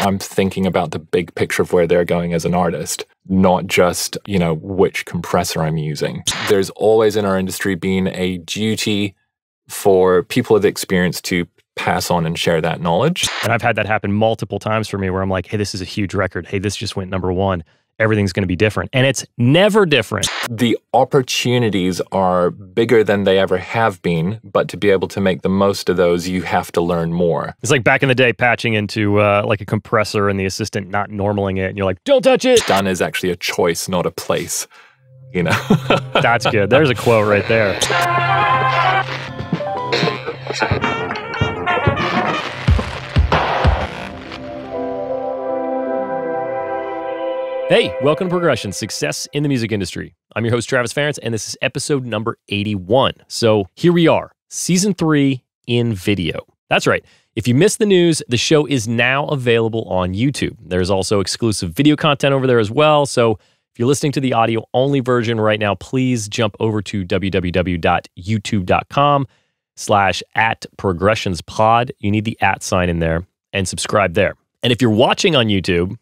I'm thinking about the big picture of where they're going as an artist, not just, which compressor I'm using. There's always in our industry been a duty for people with experience to pass on and share that knowledge. And I've had that happen multiple times for me where I'm like, hey, this is a huge record. Hey, this just went #1. Everything's going to be different. And it's never different. The opportunities are bigger than they ever have been, but to be able to make the most of those, you have to learn more. It's like back in the day patching into like a compressor and the assistant not normaling it. And you're like, don't touch it. Done is actually a choice, not a place. That's good. There's a quote right there. Hey, welcome to Progression, Success in the Music Industry. I'm your host, Travis Ferentz, and this is episode number 81. So here we are, season 3 in video. That's right. If you missed the news, the show is now available on YouTube. There's also exclusive video content over there as well. So if you're listening to the audio-only version right now, please jump over to www.youtube.com/@progressionspod. You need the @ sign in there and subscribe there. And if you're watching on YouTube,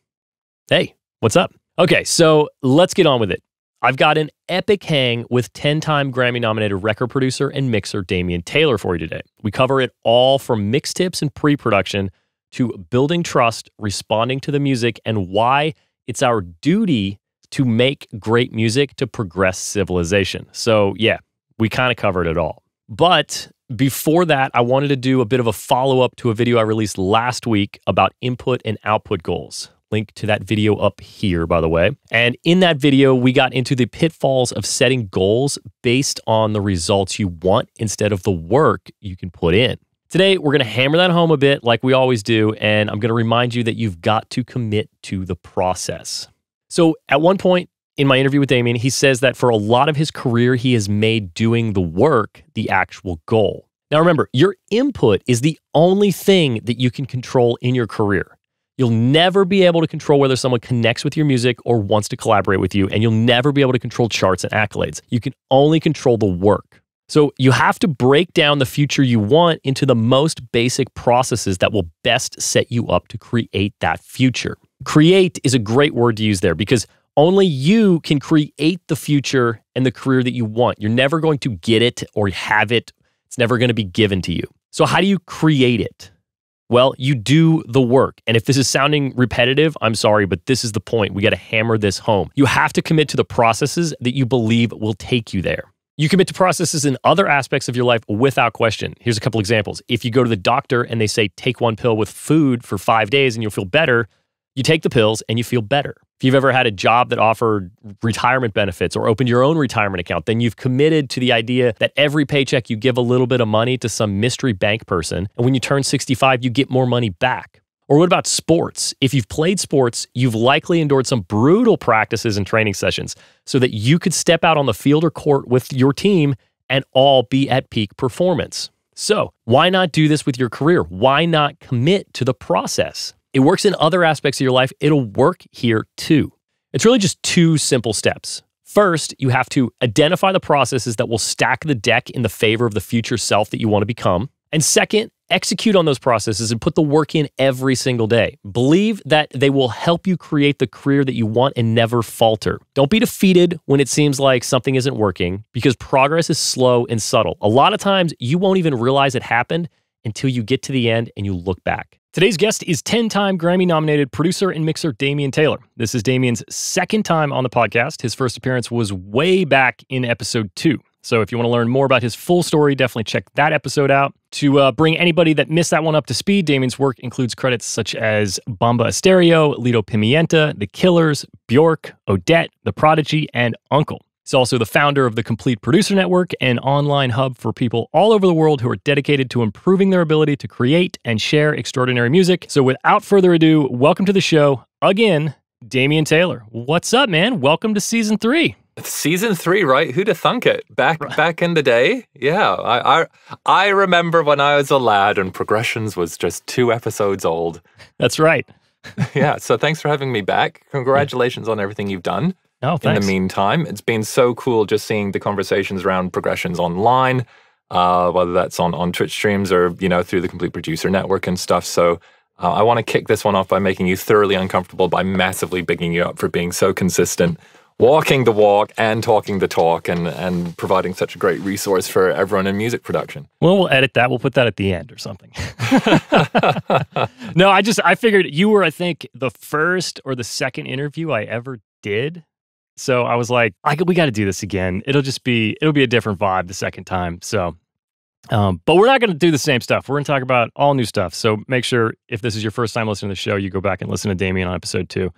hey, what's up? Okay, so let's get on with it. I've got an epic hang with 10-time Grammy-nominated record producer and mixer Damian Taylor for you today. We cover it all from mix tips and pre-production to building trust, responding to the music, and why it's our duty to make great music to progress civilization. So yeah, we kind of covered it all. But before that, I wanted to do a bit of a follow-up to a video I released last week about input and output goals. Link to that video up here, by the way. And in that video, we got into the pitfalls of setting goals based on the results you want instead of the work you can put in. Today, we're going to hammer that home a bit like we always do, and I'm going to remind you that you've got to commit to the process. So at one point in my interview with Damian, he says that for a lot of his career, he has made doing the work the actual goal. Now remember, your input is the only thing that you can control in your career. You'll never be able to control whether someone connects with your music or wants to collaborate with you, and you'll never be able to control charts and accolades. You can only control the work. So you have to break down the future you want into the most basic processes that will best set you up to create that future. Create is a great word to use there because only you can create the future and the career that you want. You're never going to get it or have it. It's never going to be given to you. So how do you create it? Well, you do the work. And if this is sounding repetitive, I'm sorry, but this is the point. We got to hammer this home. You have to commit to the processes that you believe will take you there. You commit to processes in other aspects of your life without question. Here's a couple examples. If you go to the doctor and they say, take 1 pill with food for 5 days and you'll feel better, you take the pills and you feel better. If you've ever had a job that offered retirement benefits or opened your own retirement account, then you've committed to the idea that every paycheck you give a little bit of money to some mystery bank person, and when you turn 65, you get more money back. Or what about sports? If you've played sports, you've likely endured some brutal practices and training sessions so that you could step out on the field or court with your team and all be at peak performance. So why not do this with your career? Why not commit to the process? It works in other aspects of your life. It'll work here too. It's really just 2 simple steps. First, you have to identify the processes that will stack the deck in the favor of the future self that you want to become. And second, execute on those processes and put the work in every single day. Believe that they will help you create the career that you want and never falter. Don't be defeated when it seems like something isn't working because progress is slow and subtle. A lot of times, you won't even realize it happened until you get to the end and you look back. Today's guest is 10-time Grammy-nominated producer and mixer Damian Taylor. This is Damian's second time on the podcast. His first appearance was way back in episode 2. So if you want to learn more about his full story, definitely check that episode out. To bring anybody that missed that one up to speed, Damian's work includes credits such as Bomba Estéreo, Lido Pimienta, The Killers, Bjork, Odette, The Prodigy, and UNKLE. He's also the founder of the Complete Producer Network, an online hub for people all over the world who are dedicated to improving their ability to create and share extraordinary music. So without further ado, welcome to the show, again, Damian Taylor. What's up, man? Welcome to season 3. Season 3, right? Who'd have thunk it? Back in the day? Yeah, I remember when I was a lad and Progressions was just 2 episodes old. That's right. Yeah, so thanks for having me back. Congratulations on everything you've done. Oh, thanks. In the meantime, it's been so cool just seeing the conversations around Progressions online, whether that's on Twitch streams or, through the Complete Producer Network and stuff. So I want to kick this one off by making you thoroughly uncomfortable by massively bigging you up for being so consistent, walking the walk and talking the talk, and providing such a great resource for everyone in music production. Well, we'll edit that. We'll put that at the end or something. No, I figured you were, I think, the first or the second interview I ever did. So I was like, we got to do this again. It'll be a different vibe the second time. So, but we're not going to do the same stuff. We're going to talk about all new stuff. So make sure if this is your first time listening to the show, you go back and listen to Damian on episode 2.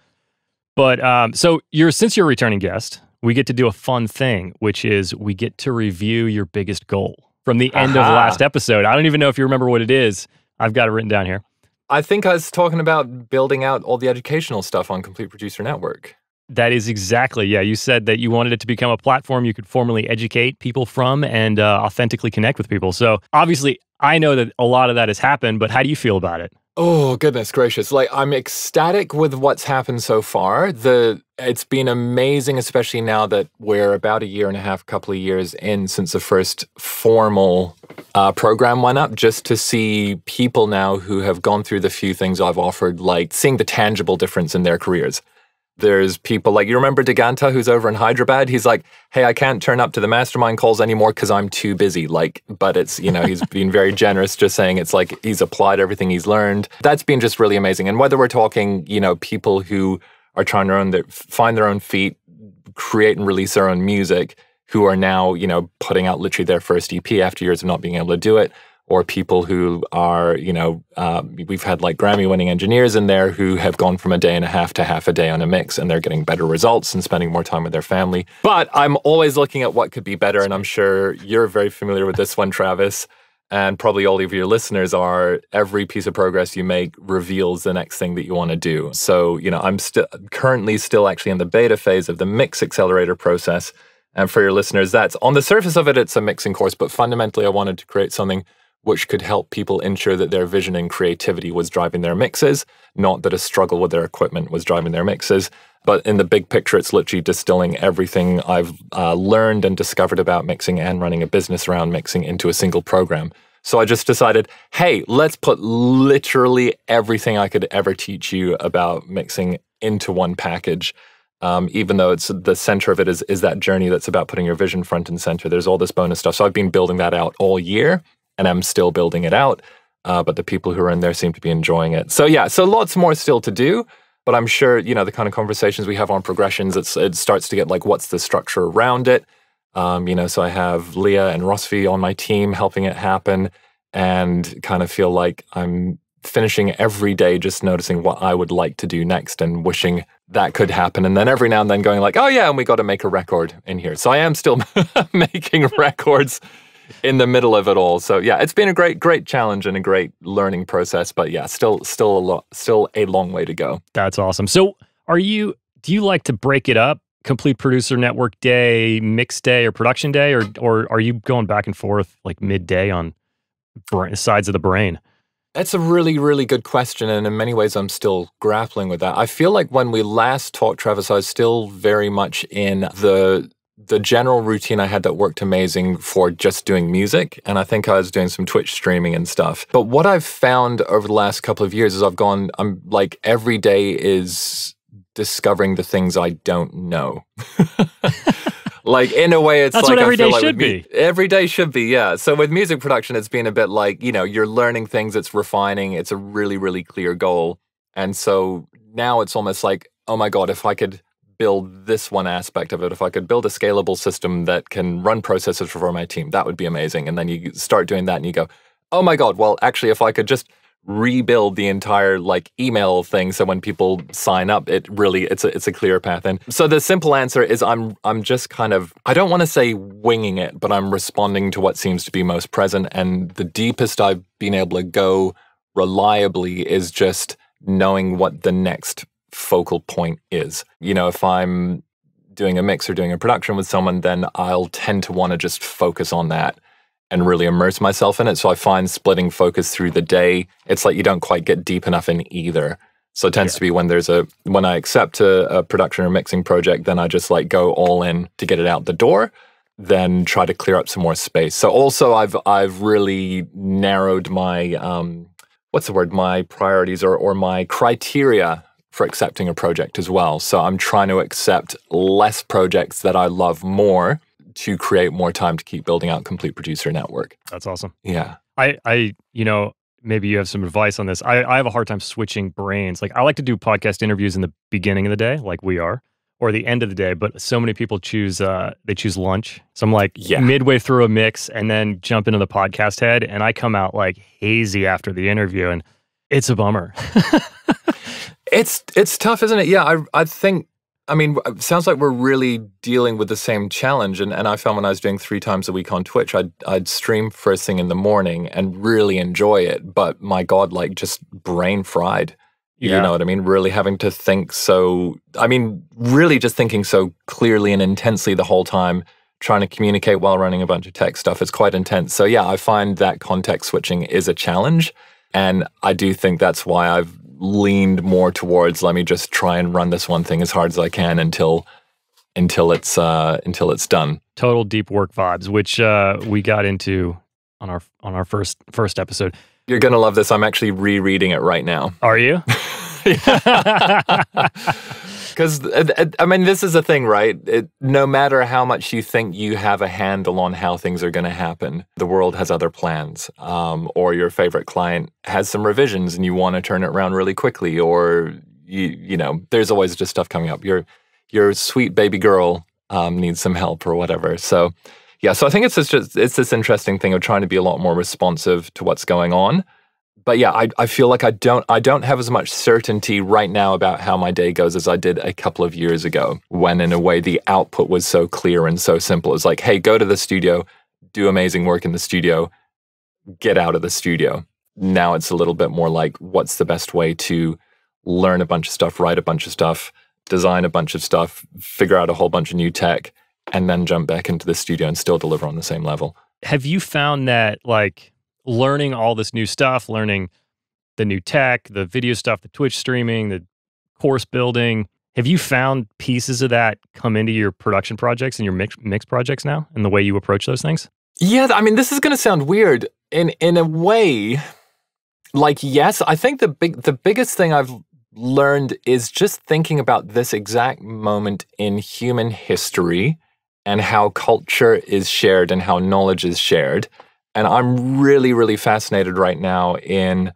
But so since you're a returning guest, we get to do a fun thing, which is we get to review your biggest goal from the end of last episode. I don't even know if you remember what it is. I've got it written down here. I think I was talking about building out all the educational stuff on Complete Producer Network. That is exactly, yeah. You said that you wanted it to become a platform you could formally educate people from and authentically connect with people. So obviously, I know that a lot of that has happened, but how do you feel about it? Oh, goodness gracious. Like, I'm ecstatic with what's happened so far. It's been amazing, especially now that we're about a year and a half, couple of years in since the first formal program went up, just to see people now who have gone through the few things I've offered, like seeing the tangible difference in their careers. There's people like, you remember Diganta, who's over in Hyderabad? He's like, hey, I can't turn up to the mastermind calls anymore because I'm too busy. But it's, he's been very generous, just saying it's like he's applied everything he's learned. That's been just really amazing. And whether we're talking, people who are trying to find their own feet, create and release their own music, who are now, putting out literally their first EP after years of not being able to do it, or people who are, we've had like Grammy-winning engineers in there who have gone from a day and a half to half a day on a mix, and they're getting better results and spending more time with their family. But I'm always looking at what could be better, and I'm sure you're very familiar with this one, Travis, and probably all of your listeners are. Every piece of progress you make reveals the next thing that you want to do. So, I'm currently still actually in the beta phase of the Mix Accelerator process. And for your listeners, that's on the surface of it, it's a mixing course, but fundamentally I wanted to create something which could help people ensure that their vision and creativity was driving their mixes, not that a struggle with their equipment was driving their mixes. But in the big picture, it's literally distilling everything I've learned and discovered about mixing and running a business around mixing into a single program. So I just decided, hey, let's put literally everything I could ever teach you about mixing into one package. Even though it's the center of it is that journey that's about putting your vision front and center. There's all this bonus stuff. So I've been building that out all year, and I'm still building it out. But the people who are in there seem to be enjoying it. So yeah, so lots more still to do. But I'm sure, the kind of conversations we have on progressions, it starts to get like, what's the structure around it? So I have Leah and Rosfi on my team helping it happen, and kind of feel like I'm finishing every day just noticing what I would like to do next and wishing that could happen. And then every now and then going like, oh yeah, and we got to make a record in here. So I am still making records in the middle of it all. So yeah, it's been a great challenge and a great learning process, but yeah, still a long way to go. That's awesome. So do you like to break it up? Complete Producer Network day, mix day, or production day, or are you going back and forth like midday on sides of the brain? That's a really, really good question, and in many ways I'm still grappling with that. I feel like when we last talked, Travis, I was still very much in the general routine I had that worked amazing for just doing music, and I think I was doing some Twitch streaming and stuff. But what I've found over the last couple of years is I'm like, every day is discovering the things I don't know. Like, in a way, it's that's like, what every day should be. Every day should be, yeah. So with music production, it's been a bit like, you're learning things, it's refining, it's a really, really clear goal. And so now it's almost like, oh my God, if I could build this one aspect of it, if I could build a scalable system that can run processes for my team, that would be amazing. And then you start doing that and you go, oh my God, well, actually, if I could just rebuild the entire like email thing, so when people sign up, it's a clear path in. So the simple answer is I'm just kind of, I don't want to say winging it, but I'm responding to what seems to be most present. And the deepest I've been able to go reliably is just knowing what the next focal point is. If I'm doing a mix or doing a production with someone, then I'll tend to want to just focus on that and really immerse myself in it. So I find splitting focus through the day, it's like you don't quite get deep enough in either. So it tends to be when I accept a production or mixing project, then I just like go all in to get it out the door, then try to clear up some more space. So also I've really narrowed my what's the word, my priorities or my criteria for accepting a project as well. So I'm trying to accept less projects that I love more to create more time to keep building out Complete Producer Network. That's awesome. Yeah. Maybe you have some advice on this. I have a hard time switching brains. Like, I like to do podcast interviews in the beginning of the day, like we are, or the end of the day, but so many people choose lunch. So I'm like midway through a mix and then jump into the podcast head, and I come out like hazy after the interview, and it's a bummer. It's tough, isn't it? Yeah, I think, it sounds like we're really dealing with the same challenge. And I found when I was doing 3 times a week on Twitch, I'd stream first thing in the morning and really enjoy it. But my God, like just brain fried. Yeah. You know what I mean? Really having to think really just thinking so clearly and intensely the whole time, trying to communicate while running a bunch of tech stuff. It's quite intense. So yeah, I find that context switching is a challenge. And I do think that's why I've leaned more towards, let me just try and run this one thing as hard as I can until it's done. Total deep work vibes, which we got into on our first episode. You're gonna love this. I'm actually rereading it right now. Are you? Because this is the thing, right? No matter how much you think you have a handle on how things are going to happen, the world has other plans, or your favorite client has some revisions and you want to turn it around really quickly, or there's always just stuff coming up. Your sweet baby girl needs some help or whatever. So yeah, so I think it's this interesting thing of trying to be a lot more responsive to what's going on. But yeah, I feel like I don't have as much certainty right now about how my day goes as I did a couple of years ago, when in a way the output was so clear and so simple. It's like, hey, go to the studio, do amazing work in the studio, get out of the studio. Now it's a little bit more like, what's the best way to learn a bunch of stuff, write a bunch of stuff, design a bunch of stuff, figure out a whole bunch of new tech, and then jump back into the studio and still deliver on the same level. Have you found that, like, learning all this new stuff, learning the new tech, the video stuff, the Twitch streaming, the course building, have you found pieces of that come into your production projects and your mix projects now, and the way you approach those things? Yeah, this is going to sound weird. In a way, like, yes, I think the biggest thing I've learned is just thinking about this exact moment in human history and how culture is shared and how knowledge is shared. And I'm really, really fascinated right now in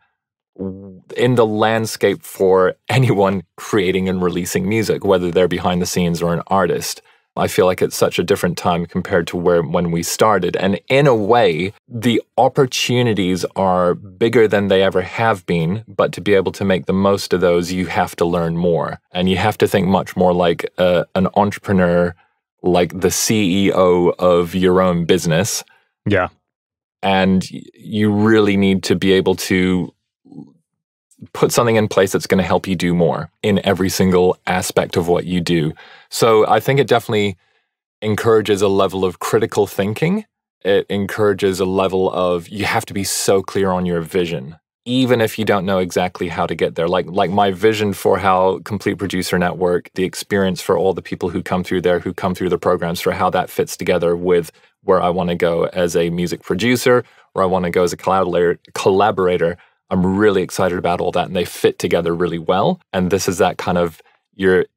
the landscape for anyone creating and releasing music, whether they're behind the scenes or an artist. I feel like it's such a different time compared to when we started. And in a way, the opportunities are bigger than they ever have been. But to be able to make the most of those, you have to learn more. And you have to think much more like an entrepreneur, like the CEO of your own business. Yeah. And you really need to be able to put something in place that's going to help you do more in every single aspect of what you do. So I think it definitely encourages a level of critical thinking. It encourages a level of, you have to be so clear on your vision, even if you don't know exactly how to get there. Like my vision for how Complete Producer Network, the experience for all the people who come through there, who come through the programs, for how that fits together with where I want to go as a music producer, where I want to go as a collaborator. I'm really excited about all that, and they fit together really well. And this is that kind of, you're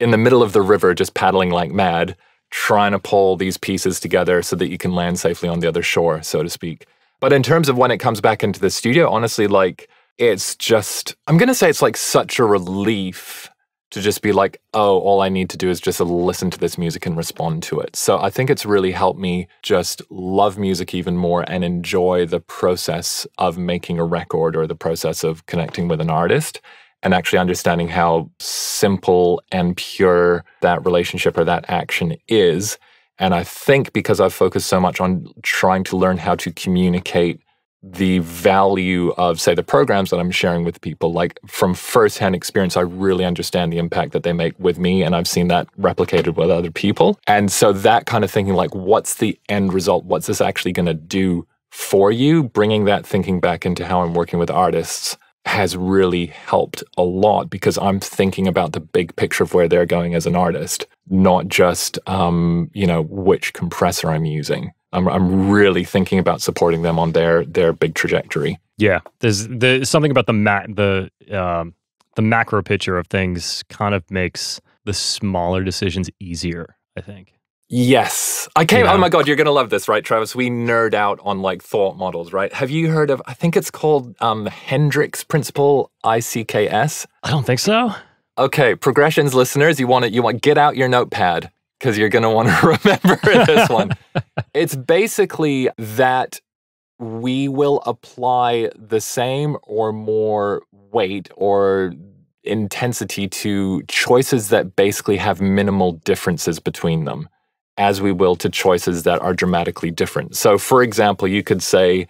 in the middle of the river just paddling like mad, trying to pull these pieces together so that you can land safely on the other shore, so to speak. But in terms of when it comes back into the studio, honestly, like, it's just, I'm going to say it's like such a relief to just be like, oh, all I need to do is just listen to this music and respond to it. So I think it's really helped me just love music even more and enjoy the process of making a record, or the process of connecting with an artist, and actually understanding how simple and pure that relationship or that action is. And I think because I've focused so much on trying to learn how to communicate the value of, say, the programs that I'm sharing with people, like, from firsthand experience, I really understand the impact that they make with me, and I've seen that replicated with other people. And so that kind of thinking, like, what's the end result? What's this actually going to do for you? Bringing that thinking back into how I'm working with artists has really helped a lot because I'm thinking about the big picture of where they're going as an artist, not just, which compressor I'm using. I'm really thinking about supporting them on their big trajectory. Yeah, there's something about the macro picture of things kind of makes the smaller decisions easier, I think. Yes. Oh my God, you're going to love this, right, Travis? We nerd out on like thought models, right? Have you heard of, I think it's called Hendricks Principle, ICKS? I don't think so. Okay, progressions listeners, you want get out your notepad because you're going to want to remember this one. It's basically that we will apply the same or more weight or intensity to choices that basically have minimal differences between them, as we will to choices that are dramatically different. So, for example, you could say,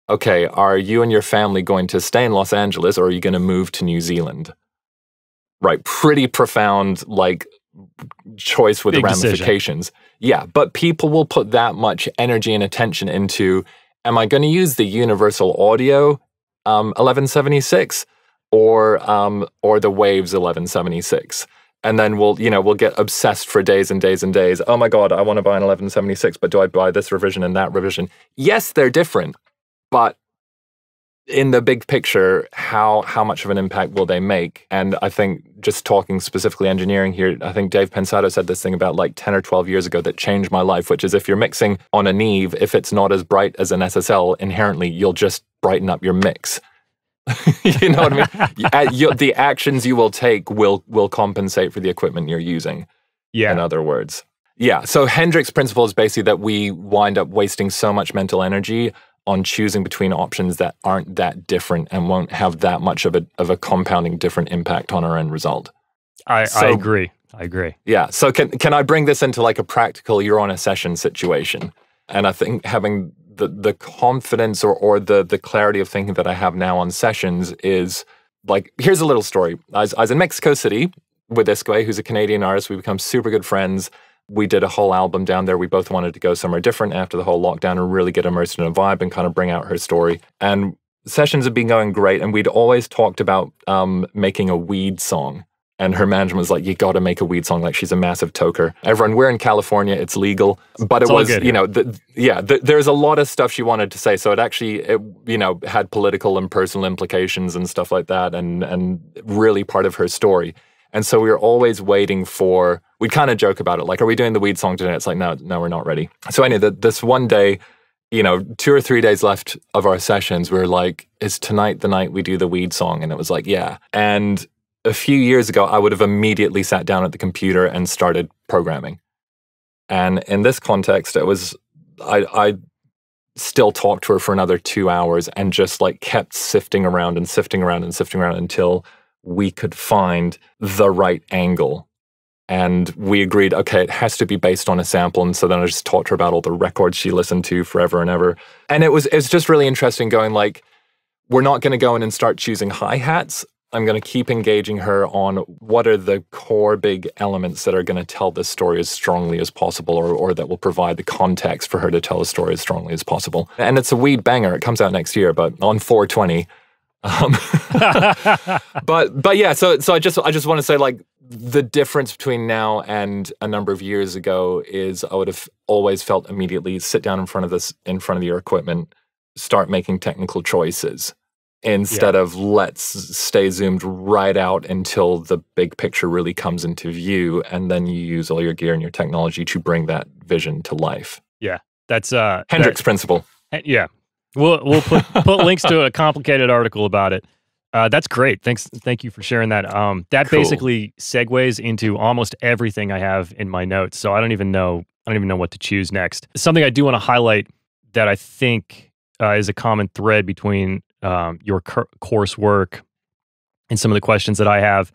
okay, are you and your family going to stay in Los Angeles or are you going to move to New Zealand? Right, pretty profound, like, choice with big the ramifications. Decision. Yeah, but people will put that much energy and attention into, am I going to use the Universal Audio 1176 or the Waves 1176? And then we'll get obsessed for days and days and days. Oh my God, I want to buy an 1176, but do I buy this revision and that revision? Yes, they're different, but in the big picture, how much of an impact will they make? And I think, just talking specifically engineering here, I think Dave Pensato said this thing about like 10 or 12 years ago that changed my life, which is if you're mixing on a Neve, if it's not as bright as an SSL, inherently, you'll just brighten up your mix. You know what I mean? The actions you will take will compensate for the equipment you're using. Yeah. In other words. Yeah. So Hendricks Principle is basically that we wind up wasting so much mental energy on choosing between options that aren't that different and won't have that much of a compounding different impact on our end result. I agree. Yeah. So can I bring this into like a practical, you're on a session situation? And I think having the confidence or the clarity of thinking that I have now on sessions is like, here's a little story. I was in Mexico City with Isque, who's a Canadian artist. We become super good friends. We did a whole album down there. We both wanted to go somewhere different after the whole lockdown and really get immersed in a vibe and kind of bring out her story. And sessions have been going great. And we'd always talked about making a weed song. And her management was like, you got to make a weed song. Like, she's a massive toker. Everyone, we're in California. It's legal. But it was, there's a lot of stuff she wanted to say. So it actually, had political and personal implications and stuff like that. And really part of her story. And so we were always waiting for, we'd kind of joke about it. Like, are we doing the weed song today? It's like, no, we're not ready. So anyway, this one day, 2 or 3 days left of our sessions, we were like, is tonight the night we do the weed song? And it was like, yeah. And a few years ago, I would have immediately sat down at the computer and started programming. And in this context, it was, I still talked to her for another 2 hours and just like kept sifting around until we could find the right angle. And we agreed, okay, it has to be based on a sample. And so then I just talked to her about all the records she listened to forever and ever. And it's just really interesting going like, we're not going to go in and start choosing hi-hats. I'm going to keep engaging her on what are the core big elements that are going to tell this story as strongly as possible or that will provide the context for her to tell the story as strongly as possible. And it's a weed banger. It comes out next year, but on 4/20. But yeah, so I just want to say, like, the difference between now and a number of years ago is I would have always felt immediately sit down in front of your equipment, start making technical choices instead of let's stay zoomed right out until the big picture really comes into view, and then you use all your gear and your technology to bring that vision to life. Yeah, that's Hendricks Principle. Yeah. We'll put links to a complicated article about it. That's great. Thank you for sharing that. That cool. Basically segues into almost everything I have in my notes. So I don't even know what to choose next. Something I do want to highlight that I think is a common thread between your coursework and some of the questions that I have.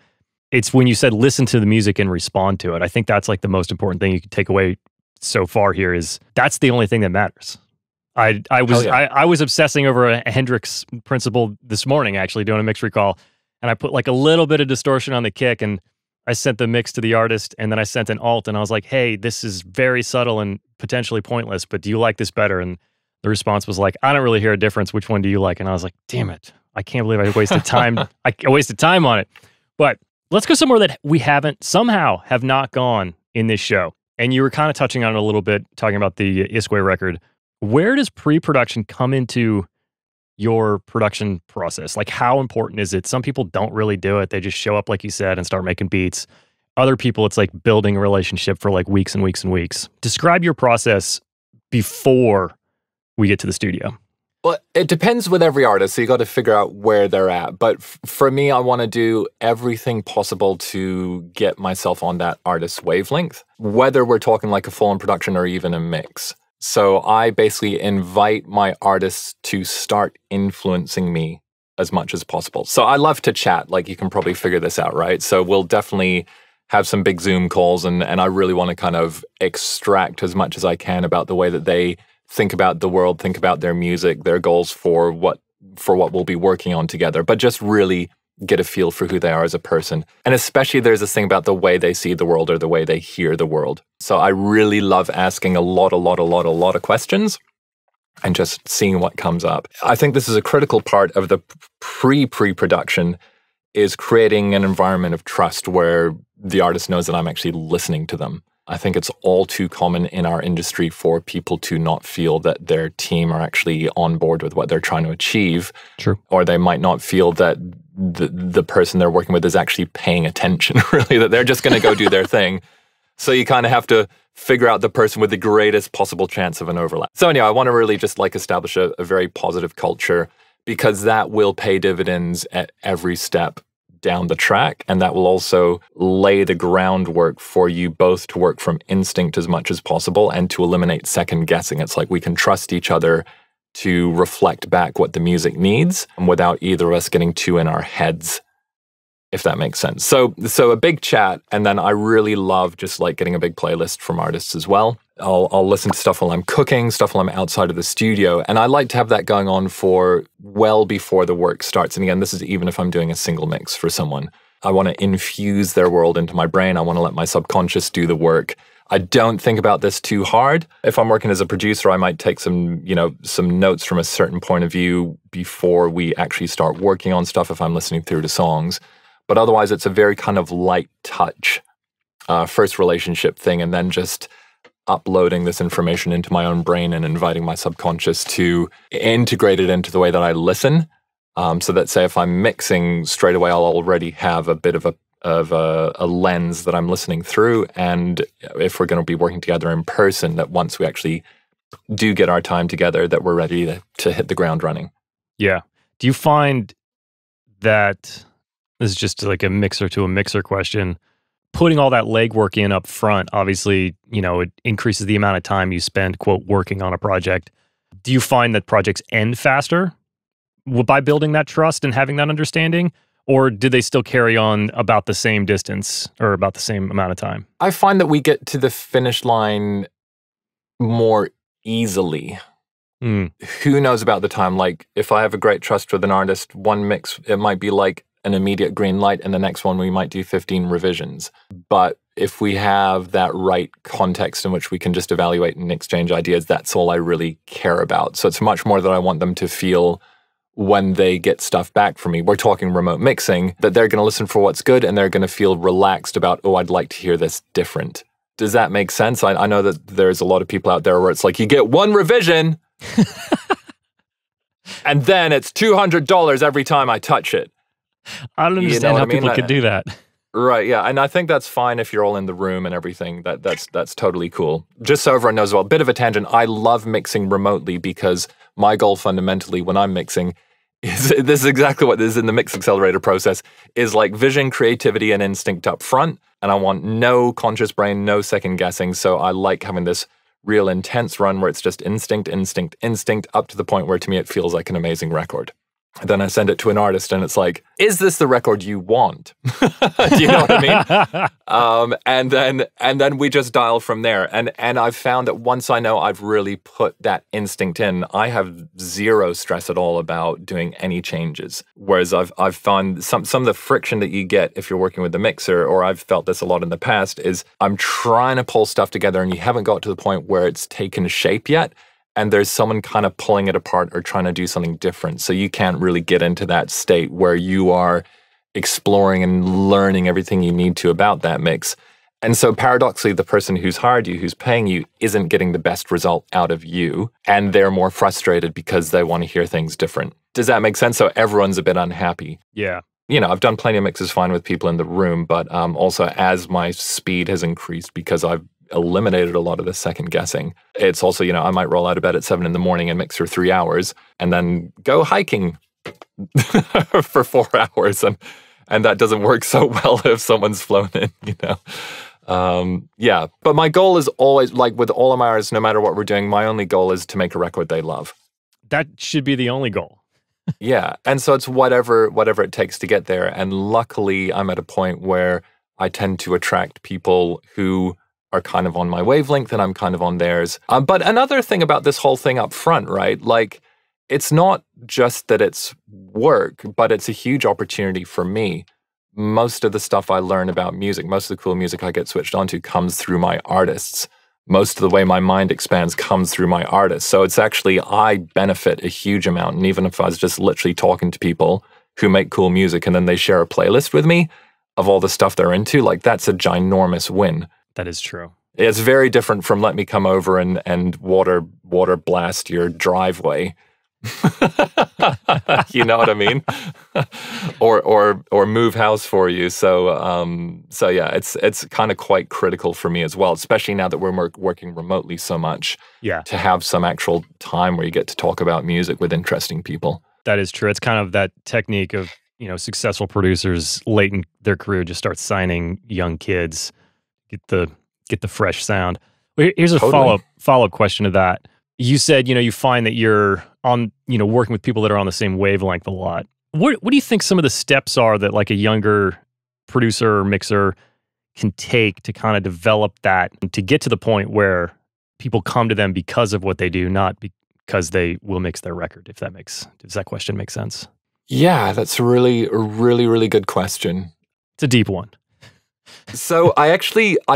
It's when you said listen to the music and respond to it. I think that's like the most important thing you can take away so far here is that's the only thing that matters. I was obsessing over a Hendricks Principle this morning, actually doing a mix recall, and I put like a little bit of distortion on the kick, and I sent the mix to the artist, and then I sent an alt, and I was like, hey, this is very subtle and potentially pointless, but do you like this better? And the response was like, I don't really hear a difference. Which one do you like? And I was like, damn it. I can't believe I wasted time. I wasted time on it. But let's go somewhere that we somehow have not gone in this show. And you were kind of touching on it a little bit, talking about the Iskway record. Where does pre-production come into your production process? Like, how important is it? Some people don't really do it. They just show up, like you said, and start making beats. Other people, it's like building a relationship for like weeks and weeks and weeks. Describe your process before we get to the studio. Well, it depends with every artist, so you got to figure out where they're at. But for me, I want to do everything possible to get myself on that artist's wavelength, whether we're talking like a full-on production or even a mix. So I basically invite my artists to start influencing me as much as possible. So I love to chat, like you can probably figure this out, right? So we'll definitely have some big Zoom calls, and I really want to kind of extract as much as I can about the way that they think about the world, think about their music, their goals for what we'll be working on together, but just really get a feel for who they are as a person. And especially there's this thing about the way they see the world or the way they hear the world. So I really love asking a lot of questions and just seeing what comes up. I think this is a critical part of the pre-production is creating an environment of trust where the artist knows that I'm actually listening to them. I think it's all too common in our industry for people to not feel that their team are actually on board with what they're trying to achieve. True. Or they might not feel that the person they're working with is actually paying attention, really, that they're just going to go do their thing. So you kind of have to figure out the person with the greatest possible chance of an overlap. So anyway, I want to really just like establish a very positive culture, because that will pay dividends at every step down the track, and that will also lay the groundwork for you both to work from instinct as much as possible and to eliminate second guessing. It's like we can trust each other to reflect back what the music needs without either of us getting too in our heads, if that makes sense. So a big chat, and then I really love just like getting a big playlist from artists as well. I'll listen to stuff while I'm cooking, stuff while I'm outside of the studio, and I like to have that going on for well before the work starts. And again, this is even if I'm doing a single mix for someone. I want to infuse their world into my brain. I want to let my subconscious do the work. I don't think about this too hard. If I'm working as a producer, I might take some notes from a certain point of view before we actually start working on stuff if I'm listening through the songs. But otherwise, it's a very kind of light touch first relationship thing, and then just uploading this information into my own brain and inviting my subconscious to integrate it into the way that I listen. So that, say, if I'm mixing straight away, I'll already have a bit of a lens that I'm listening through. And if we're going to be working together in person, that once we actually do get our time together, that we're ready to hit the ground running. Yeah. Do you find that, this is just like a mixer to a mixer question, putting all that legwork in up front, obviously, it increases the amount of time you spend, quote, working on a project. Do you find that projects end faster by building that trust and having that understanding? Or do they still carry on about the same distance or about the same amount of time? I find that we get to the finish line more easily. Who knows about the time? Like, if I have a great trust with an artist, one mix, it might be like an immediate green light, and the next one we might do 15 revisions. But if we have that right context in which we can just evaluate and exchange ideas, that's all I really care about. So it's much more that I want them to feel when they get stuff back from me. We're talking remote mixing, that they're going to listen for what's good and they're going to feel relaxed about, oh, I'd like to hear this different. Does that make sense? I know that there's a lot of people out there where it's like, you get one revision and then it's $200 every time I touch it. I don't understand how people could do that. Right, yeah. And I think that's fine if you're all in the room and everything. That's totally cool. Just so everyone knows, well, a bit of a tangent, I love mixing remotely because my goal fundamentally when I'm mixing is, this is exactly what this is in the mix accelerator process, is like vision, creativity, and instinct up front. And I want no conscious brain, no second guessing. So I like having this real intense run where it's just instinct, instinct, instinct, up to the point where to me it feels like an amazing record. Then I send it to an artist and it's like, is this the record you want? Do you know what I mean? And then we just dial from there. And I've found that once I know I've really put that instinct in, I have zero stress at all about doing any changes. Whereas I've found some of the friction that you get if you're working with the mixer, or I've felt this a lot in the past, is I'm trying to pull stuff together and you haven't got to the point where it's taken shape yet. and there's someone kind of pulling it apart or trying to do something different. So you can't really get into that state where you are exploring and learning everything you need to about that mix. And so paradoxically, the person who's hired you, who's paying you, isn't getting the best result out of you. And they're more frustrated because they want to hear things different. Does that make sense? So everyone's a bit unhappy. Yeah. You know, I've done plenty of mixes fine with people in the room, but also as my speed has increased because I've eliminated a lot of the second guessing, it's also, you know, I might roll out of bed at 7 in the morning and mix for 3 hours and then go hiking for 4 hours. And that doesn't work so well if someone's flown in, you know. Yeah, but my goal is always, like with all of my artists, no matter what we're doing, my only goal is to make a record they love. That should be the only goal. Yeah, and so it's whatever it takes to get there. And luckily, I'm at a point where I tend to attract people who are kind of on my wavelength and I'm kind of on theirs. But another thing about this whole thing up front, right? Like, it's not just that it's work, but it's a huge opportunity for me. Most of the stuff I learn about music, most of the cool music I get switched onto comes through my artists. Most of the way my mind expands comes through my artists. So it's actually, I benefit a huge amount. And even if I was just literally talking to people who make cool music and then they share a playlist with me of all the stuff they're into, like that's a ginormous win. That is true. It's very different from let me come over and water blast your driveway. You know what I mean? or move house for you. So yeah, it's kind of quite critical for me as well, especially now that we're working remotely so much. Yeah, to have some actual time where you get to talk about music with interesting people. That is true. It's kind of that technique of, you know, successful producers late in their career just start signing young kids, get the fresh sound. Well, here's a follow-up question to that. You said, you know, you find that you're on, you know, working with people that are on the same wavelength a lot. What do you think some of the steps are that like a younger producer or mixer can take to kind of develop that, to get to the point where people come to them because of what they do, not because they will mix their record, does that question make sense? Yeah, that's a really good question. It's a deep one. So I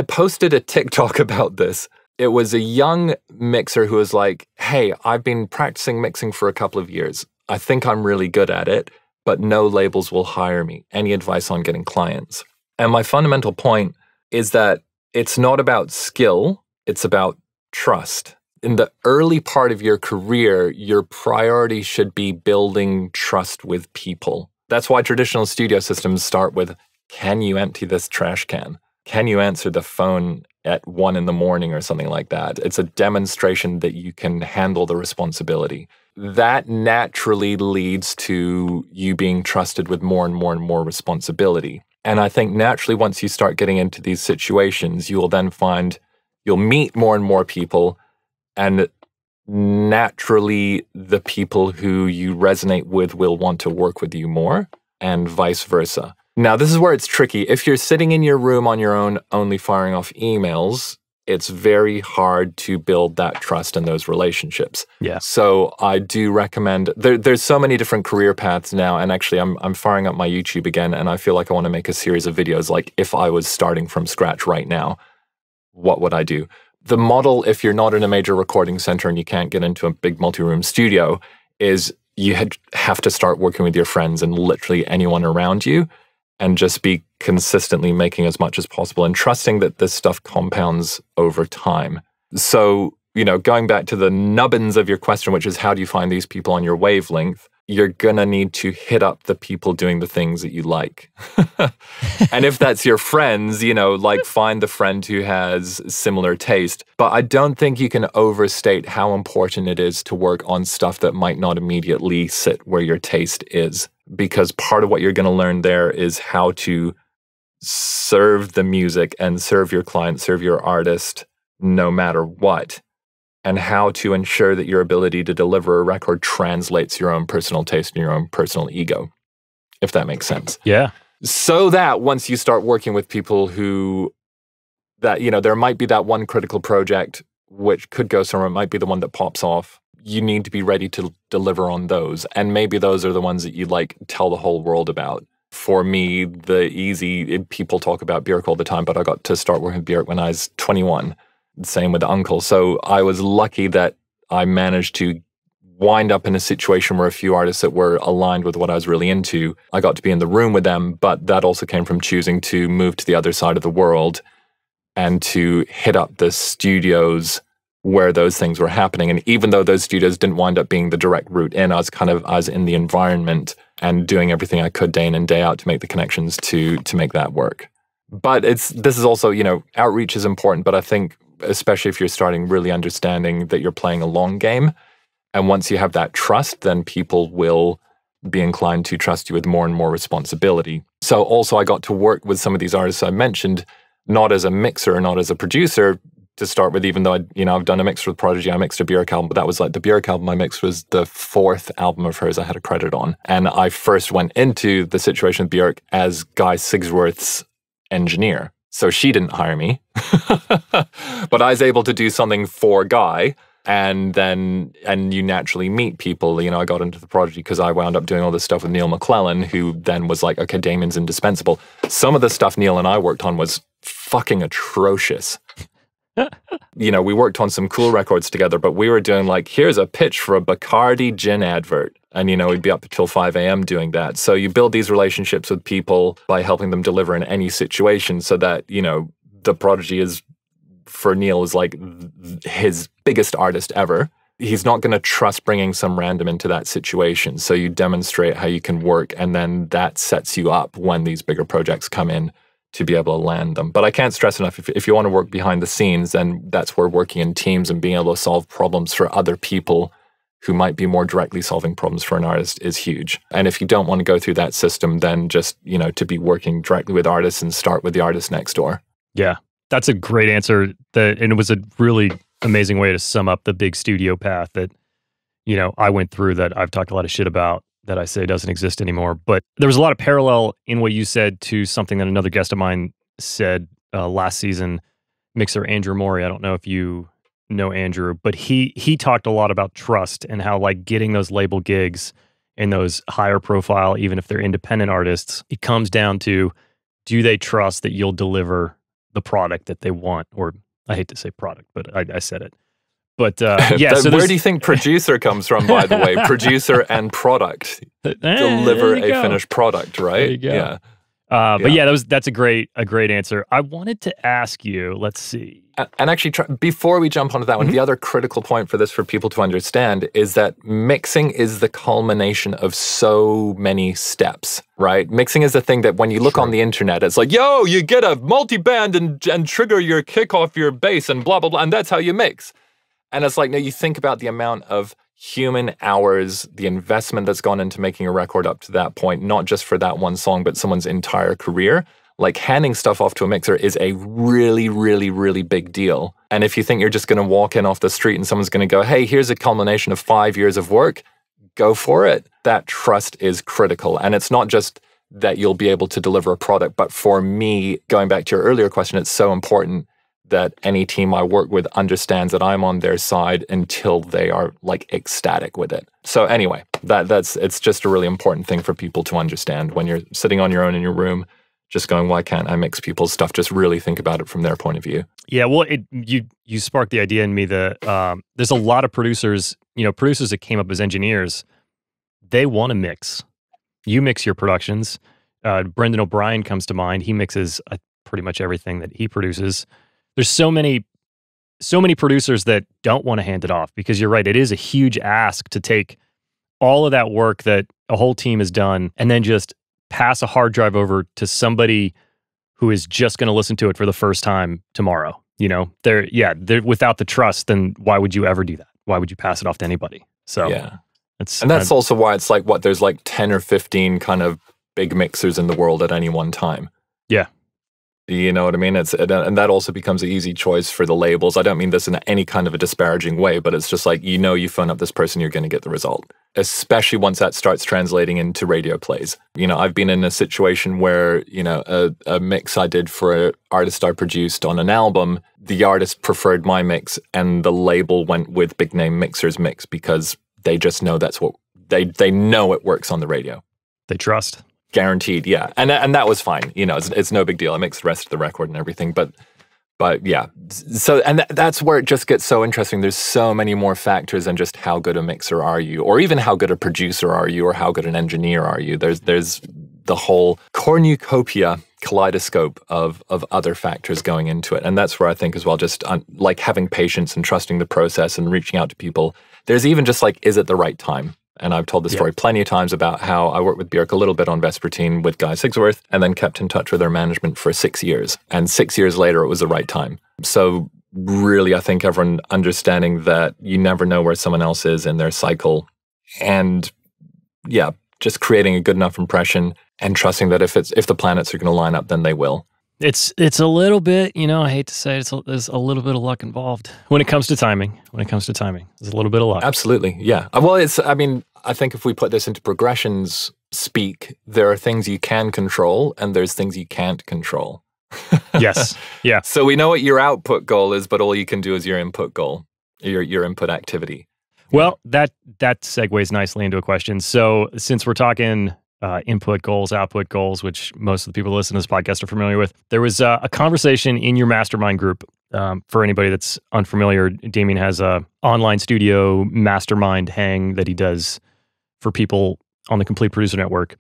posted a TikTok about this. It was a young mixer who was like, hey, I've been practicing mixing for a couple of years. I think I'm really good at it, but no labels will hire me. Any advice on getting clients? And my fundamental point is that it's not about skill, it's about trust. In the early part of your career, your priority should be building trust with people. That's why traditional studio systems start with, can you empty this trash can? Can you answer the phone at 1 in the morning or something like that? It's a demonstration that you can handle the responsibility. That naturally leads to you being trusted with more and more and more responsibility. And I think naturally, once you start getting into these situations, you will then find you'll meet more and more people, and naturally the people who you resonate with will want to work with you more, and vice versa. Now, this is where it's tricky. If you're sitting in your room on your own, only firing off emails, it's very hard to build that trust in those relationships. Yeah. So I do recommend, there's so many different career paths now, and actually I'm firing up my YouTube again, and I feel like I want to make a series of videos like if I was starting from scratch right now, what would I do? The model, if you're not in a major recording center and you can't get into a big multi-room studio, is you have to start working with your friends and literally anyone around you, and just be consistently making as much as possible and trusting that this stuff compounds over time. So, you know, going back to the nubbins of your question, which is how do you find these people on your wavelength, you're going to need to hit up the people doing the things that you like. And if that's your friends, you know, like find the friend who has similar taste. But I don't think you can overstate how important it is to work on stuff that might not immediately sit where your taste is. Because part of what you're going to learn there is how to serve the music and serve your client, serve your artist, no matter what. And how to ensure that your ability to deliver a record translates your own personal taste and your own personal ego, if that makes sense. Yeah. So that once you start working with people that, you know, there might be that one critical project which could go somewhere, it might be the one that pops off. You need to be ready to deliver on those. And maybe those are the ones that you like tell the whole world about. For me, people talk about Bjork all the time, but I got to start working with Bjork when I was 21. Same with UNKLE. So I was lucky that I managed to wind up in a situation where a few artists that were aligned with what I was really into, I got to be in the room with them, but that also came from choosing to move to the other side of the world and to hit up the studios where those things were happening. And even though those studios didn't wind up being the direct route in, I was in the environment and doing everything I could day in and day out to make the connections to make that work. But this is also, you know, outreach is important, but I think especially if you're starting really understanding that you're playing a long game, and once you have that trust, then people will be inclined to trust you with more and more responsibility. So also I got to work with some of these artists I mentioned, not as a mixer, not as a producer to start with, even though I've done a mix with Prodigy, I mixed a Bjork album, but that was like the Bjork album I mixed was the 4th album of hers I had a credit on. And I first went into the situation with Bjork as Guy Sigsworth's engineer. So she didn't hire me, but I was able to do something for Guy. And you naturally meet people. You know, I got into the Prodigy because I wound up doing all this stuff with Neil McClellan, who then was like, okay, Damian's indispensable. Some of the stuff Neil and I worked on was fucking atrocious. You know, we worked on some cool records together, but we were doing like, here's a pitch for a Bacardi gin advert. And, you know, we'd be up until 5 a.m. doing that. So you build these relationships with people by helping them deliver in any situation so that, you know, the Prodigy is, for Neil, is like his biggest artist ever. He's not going to trust bringing some random into that situation. So you demonstrate how you can work, and then that sets you up when these bigger projects come in to be able to land them. But I can't stress enough, if you want to work behind the scenes, then that's where working in teams and being able to solve problems for other people who might be more directly solving problems for an artist is huge. And if you don't want to go through that system, then just, you know, to be working directly with artists and start with the artist next door. Yeah, that's a great answer. And it was a really amazing way to sum up the big studio path that, you know, I went through, that I've talked a lot of shit about, that I say doesn't exist anymore. But there was a lot of parallel in what you said to something that another guest of mine said last season, mixer Andrew Morey. I don't know if you know Andrew, but he talked a lot about trust and how, like, getting those label gigs and those higher profile, even if they're independent artists, it comes down to, do they trust that you'll deliver the product that they want? Or I hate to say product, but I said it. But yeah, so where do you think producer comes from, by the way? Producer and product. Deliver a finished product, right? There you go. Yeah. But yeah, that's a great answer. I wanted to ask you, let's see. And actually, before we jump onto that one, the other critical point for this for people to understand is that mixing is the culmination of so many steps, right? Mixing is the thing that when you look on the internet, it's like, yo, you get a multi-band and trigger your kick off your bass and blah, blah, blah, and that's how you mix. And it's like, no, you think about the amount of human hours, the investment that's gone into making a record up to that point, not just for that one song, but someone's entire career. Like, handing stuff off to a mixer is a really, really, really big deal. And if you think you're just going to walk in off the street and someone's going to go, hey, here's a culmination of 5 years of work, go for it. That trust is critical. And it's not just that you'll be able to deliver a product, but for me, going back to your earlier question, it's so important that any team I work with understands that I'm on their side until they are, like, ecstatic with it. So anyway, it's just a really important thing for people to understand when you're sitting on your own in your room, just going, why can't I mix people's stuff? Just really think about it from their point of view. Yeah, well, you sparked the idea in me that there's a lot of producers, producers that came up as engineers, they want to mix. You mix your productions. Brendan O'Brien comes to mind. He mixes pretty much everything that he produces. There's so many producers that don't want to hand it off, because you're right, it is a huge ask to take all of that work that a whole team has done and then just pass a hard drive over to somebody who is just going to listen to it for the first time tomorrow. They're without the trust, then why would you ever do that? Why would you pass it off to anybody? So yeah, that's also why it's like, there's like 10 or 15 kind of big mixers in the world at any one time. Yeah. You know what I mean? And that also becomes an easy choice for the labels. I don't mean this in any kind of a disparaging way, but it's just like, you phone up this person, you're going to get the result. Especially once that starts translating into radio plays. I've been in a situation where, a mix I did for an artist I produced on an album, the artist preferred my mix and the label went with Big Name Mixer's mix because they just know that's what, they know it works on the radio. They trust. Guaranteed, yeah. And that was fine. It's no big deal. I mixed the rest of the record and everything. But But yeah, so, and that's where it just gets so interesting. There's so many more factors than just how good a mixer are you, or even how good a producer are you, or how good an engineer are you. There's the whole cornucopia, kaleidoscope of other factors going into it. And that's where I think as well, just like having patience and trusting the process and reaching out to people. There's even just like, is it the right time? And I've told the story plenty of times about how I worked with Bjork a little bit on Vespertine with Guy Sigsworth, and then kept in touch with their management for 6 years. And 6 years later, it was the right time. So really, I think everyone understanding that you never know where someone else is in their cycle. And yeah, just creating a good enough impression and trusting that if the planets are going to line up, then they will. It's a little bit, you know, I hate to say it, there's a little bit of luck involved when it comes to timing. There's a little bit of luck. Absolutely, yeah. Well, I think if we put this into progressions speak, there are things you can control and there's things you can't control. Yes, yeah. So we know what your output goal is, but all you can do is your input goal, your input activity. Well, that segues nicely into a question. So since we're talking input goals, output goals, which most of the people who listen to this podcast are familiar with, there was a conversation in your mastermind group. For anybody that's unfamiliar, Damian has a online studio mastermind hang that he does for people on the Complete Producer Network.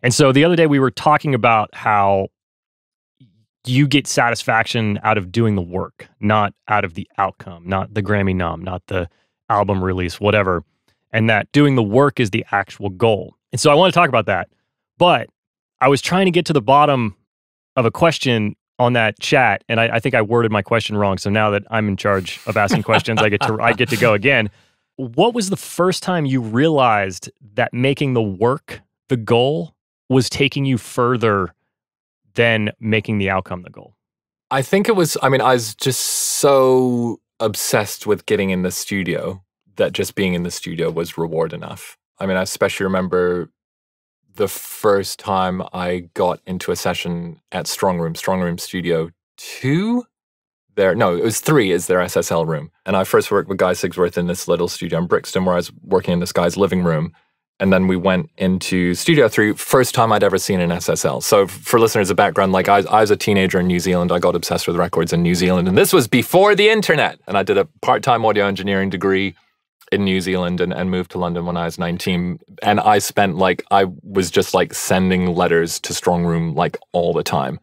And so the other day we were talking about how you get satisfaction out of doing the work, not out of the outcome, not the Grammy nom, not the album release, whatever. And that doing the work is the actual goal. And so I want to talk about that. But I was trying to get to the bottom of a question on that chat, and I think I worded my question wrong. So now that I'm in charge of asking questions, I get to go again. What was the first time you realized that making the work the goal was taking you further than making the outcome the goal? I think it was, I was just so obsessed with getting in the studio that just being in the studio was reward enough. I especially remember the first time I got into a session at Strongroom Studio 2. It was 3 is their SSL room. And I first worked with Guy Sigsworth in this little studio in Brixton where I was working in this guy's living room. And then we went into Studio 3, first time I'd ever seen an SSL. So for listeners of background, like I was a teenager in New Zealand. I got obsessed with records in New Zealand. And this was before the internet. And I did a part-time audio engineering degree in New Zealand and moved to London when I was 19. And I spent I was just sending letters to Strongroom all the time,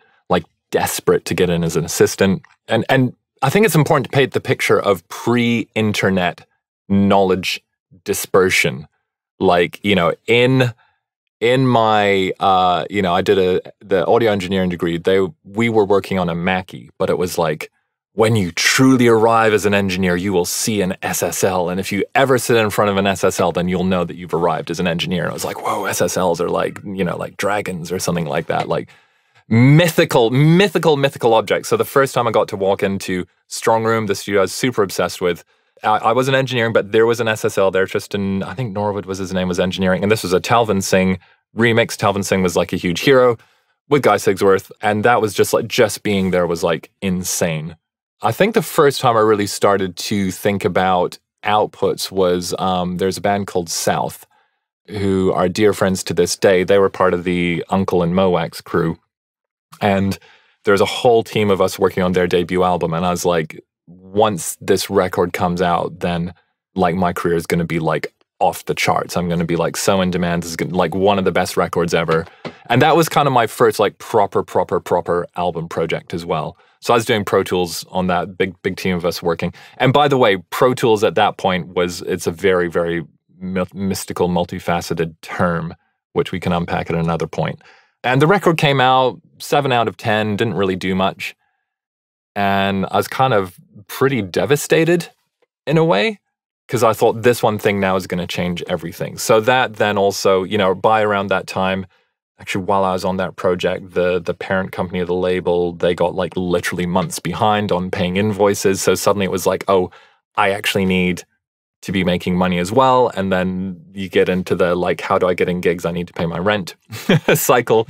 desperate to get in as an assistant. And I think it's important to paint the picture of pre-internet knowledge dispersion. In my, I did the audio engineering degree, we were working on a Mackie, but it was when you truly arrive as an engineer, you will see an SSL. And if you ever sit in front of an SSL, then you'll know that you've arrived as an engineer. And I was whoa, SSLs are like dragons or something like that. Mythical objects. So the first time I got to walk into Strongroom, the studio I was super obsessed with, I wasn't engineering, but there was an SSL there. Tristan, I think Norwood was his name, was engineering. And this was a Talvin Singh remix. Talvin Singh was a huge hero with Guy Sigsworth. And that was just being there was insane. I think the first time I really started to think about outputs was there's a band called South, who are dear friends to this day. They were part of the UNKLE and Moax crew. And there's a whole team of us working on their debut album. And I was once this record comes out, then my career is going to be off the charts. I'm going to be so in demand. This is one of the best records ever. And that was kind of my first proper album project as well. So I was doing Pro Tools on that big team of us working. And by the way, Pro Tools at that point it's a very, very mystical, multifaceted term, which we can unpack at another point. And the record came out 7 out of 10, didn't really do much. And I was kind of pretty devastated in a way, because I thought this one thing now is going to change everything. So that then also, by around that time, actually while I was on that project, the parent company of the label, they got literally months behind on paying invoices. So suddenly it was oh, I actually need to be making money as well. And then you get into the how do I get in gigs? I need to pay my rent cycle.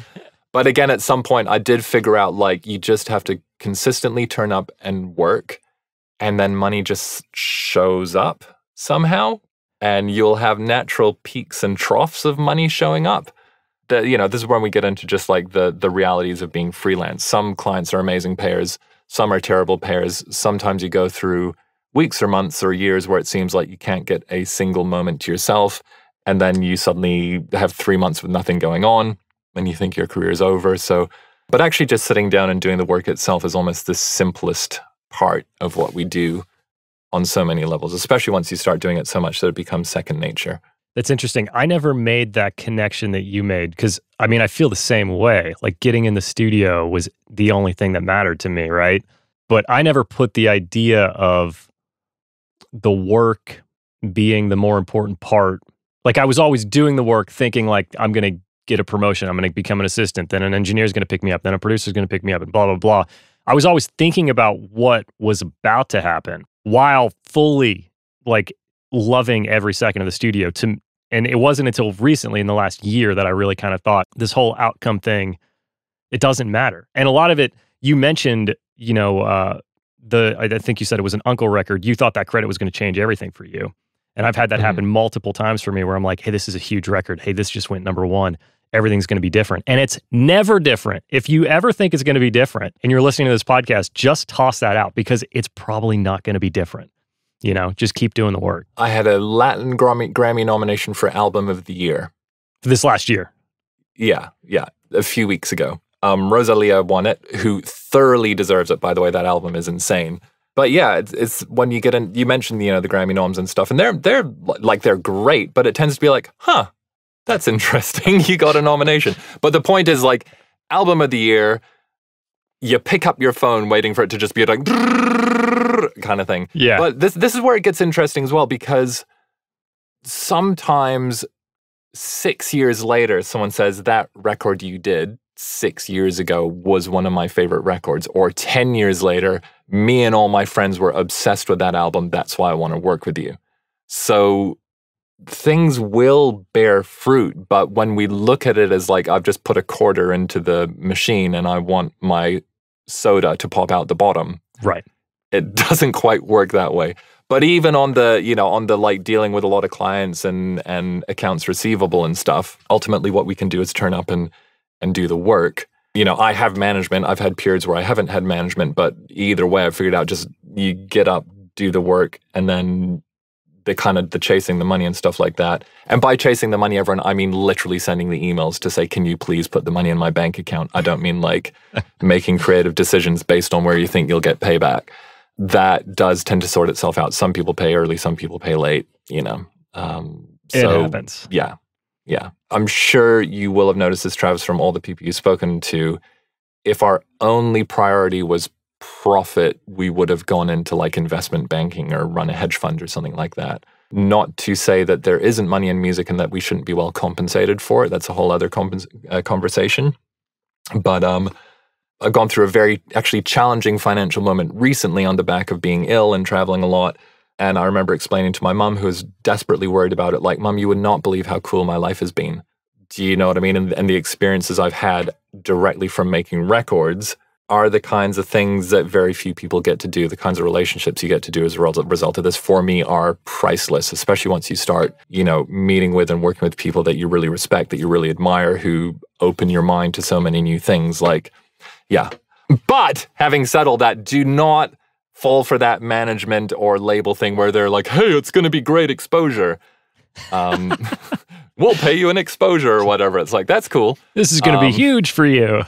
But again, at some point I did figure out you just have to consistently turn up and work, and then money just shows up somehow, and you'll have natural peaks and troughs of money showing up. This is when we get into just the realities of being freelance. Some clients are amazing payers. Some are terrible pairs. Sometimes you go through weeks or months or years where it seems like you can't get a single moment to yourself. And then you suddenly have 3 months with nothing going on and you think your career is over. So, but actually just sitting down and doing the work itself is almost the simplest part of what we do on so many levels, especially once you start doing it so much that it becomes second nature. That's interesting. I never made that connection that you made because, I mean, I feel the same way. Like getting in the studio was the only thing that mattered to me, right? But I never put the idea of the work being the more important part. Like I was always doing the work thinking like I'm going to get a promotion, I'm going to become an assistant, then an engineer is going to pick me up, then a producer is going to pick me up and blah, blah, blah. I was always thinking about what was about to happen while fully like loving every second of the studio. And it wasn't until recently in the last year that I really kind of thought this whole outcome thing, it doesn't matter. And a lot of it, you mentioned, you know, I think you said it was an UNKLE record. You thought that credit was going to change everything for you. And I've had that happen multiple times for me where I'm like, hey, this is a huge record. Hey, this just went #1. Everything's going to be different. And it's never different. If you ever think it's going to be different and you're listening to this podcast, just toss that out because it's probably not going to be different. You know, just keep doing the work. I had a Latin Grammy nomination for Album of the Year. This last year? Yeah, a few weeks ago. Rosalia won it, who thoroughly deserves it, by the way. That album is insane. But yeah, it's when you get in, you mentioned, you know, the Grammy noms and stuff, and they're great, but it tends to be like, huh, that's interesting. You got a nomination. But the point is like, Album of the Year, you pick up your phone waiting for it to just be like kind of thing. Yeah. But this is where it gets interesting as well, because sometimes 6 years later, someone says that record you did 6 years ago was one of my favorite records. Or 10 years later, me and all my friends were obsessed with that album. That's why I want to work with you. So things will bear fruit. But when we look at it as like, I've just put a quarter into the machine and I want my soda to pop out the bottom. Right. It doesn't quite work that way. But even on the, you know, on the like dealing with a lot of clients and accounts receivable and stuff, ultimately what we can do is turn up and do the work. You know, I have management. I've had periods where I haven't had management, but either way, I figured out just you get up, do the work, and then the chasing the money and stuff like that. And by chasing the money, everyone, I mean literally sending the emails to say, can you please put the money in my bank account? I don't mean like making creative decisions based on where you think you'll get payback. That does tend to sort itself out. Some people pay early, some people pay late, you know. It happens. Yeah. I'm sure you will have noticed this, Travis, from all the people you've spoken to. If our only priority was profit, we would have gone into like investment banking or run a hedge fund or something like that. Not to say that there isn't money in music and that we shouldn't be well compensated for it. That's a whole other conversation. But I've gone through a very actually challenging financial moment recently on the back of being ill and traveling a lot. And I remember explaining to my mom, who was desperately worried about it, like, Mom, you would not believe how cool my life has been. Do you know what I mean? And the experiences I've had directly from making records are the kinds of things that very few people get to do. The kinds of relationships you get to do as a result of this, for me, are priceless, especially once you start, you know, meeting with and working with people that you really respect, that you really admire, who open your mind to so many new things. Like, yeah. But having said all that, do not fall for that management or label thing where they're like, hey, it's going to be great exposure. We'll pay you an exposure or whatever. It's like, that's cool. This is going to be huge for you.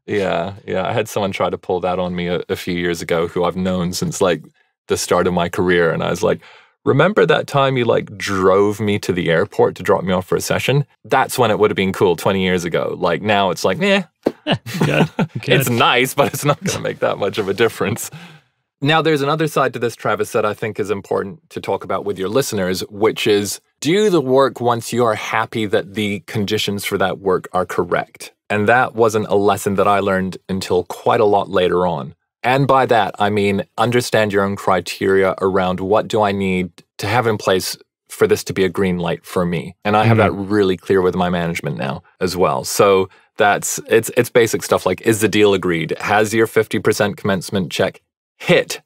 Yeah. I had someone try to pull that on me a few years ago who I've known since like the start of my career. And I was like, remember that time you like drove me to the airport to drop me off for a session? That's when it would have been cool 20 years ago. Like now it's like, Good. It's nice, but it's not going to make that much of a difference. Now, there's another side to this, Travis, that I think is important to talk about with your listeners, which is do the work once you are happy that the conditions for that work are correct. And that wasn't a lesson that I learned until quite a lot later on. And by that, I mean, understand your own criteria around what do I need to have in place for this to be a green light for me. And I have that really clear with my management now as well. So it's basic stuff like, is the deal agreed? Has your 50% commencement check hit?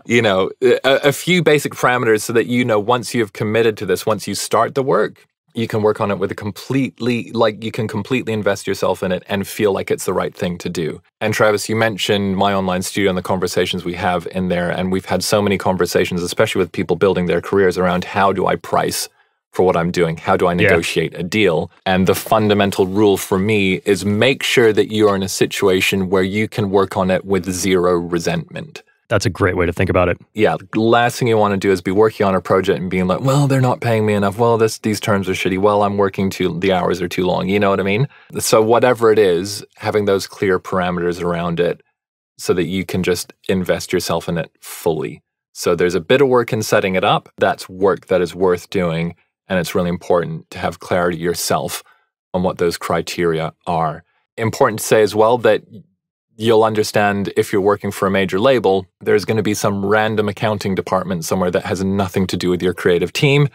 You know, a few basic parameters so that, you know, once you've committed to this, once you start the work, you can work on it with a completely, like you can completely invest yourself in it and feel like it's the right thing to do. And Travis, you mentioned my online studio and the conversations we have in there. And we've had so many conversations, especially with people building their careers around how do I price for what I'm doing? How do I negotiate a deal? And the fundamental rule for me is make sure that you are in a situation where you can work on it with zero resentment. That's a great way to think about it. Yeah, the last thing you want to do is be working on a project and being like, well, they're not paying me enough. Well, these terms are shitty. Well, I'm working the hours are too long. You know what I mean? So whatever it is, having those clear parameters around it so that you can just invest yourself in it fully. So there's a bit of work in setting it up. That's work that is worth doing. And it's really important to have clarity yourself on what those criteria are. Important to say as well that you'll understand if you're working for a major label, there's going to be some random accounting department somewhere that has nothing to do with your creative team,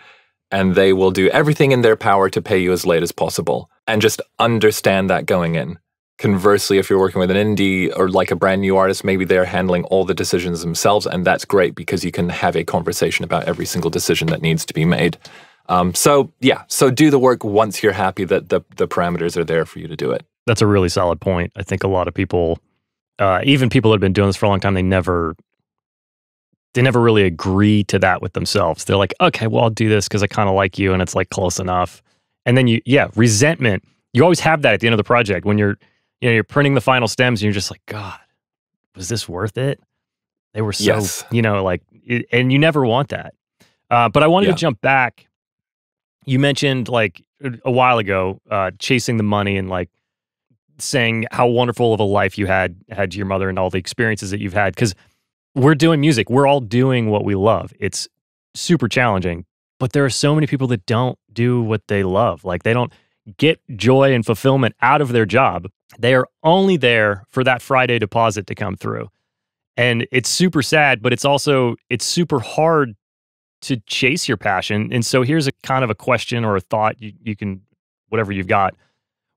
and they will do everything in their power to pay you as late as possible. And just understand that going in. Conversely, if you're working with an indie or like a brand new artist, maybe they're handling all the decisions themselves, and that's great because you can have a conversation about every single decision that needs to be made. So do the work once you're happy that the parameters are there for you to do it. That's a really solid point. I think a lot of people, even people that have been doing this for a long time, they never really agree to that with themselves. They're like, okay, well, I'll do this because I kind of like you and it's like close enough. And then resentment. You always have that at the end of the project when you're printing the final stems and you're just like, God, was this worth it? They were so, and you never want that. But I wanted to jump back. You mentioned like a while ago, chasing the money and like saying how wonderful of a life you had to your mother and all the experiences that you've had. Because we're doing music. We're all doing what we love. It's super challenging. But there are so many people that don't do what they love. Like they don't get joy and fulfillment out of their job. They are only there for that Friday deposit to come through. And it's super sad, but it's super hard to chase your passion. And so here's a kind of a question or a thought you can, whatever you've got.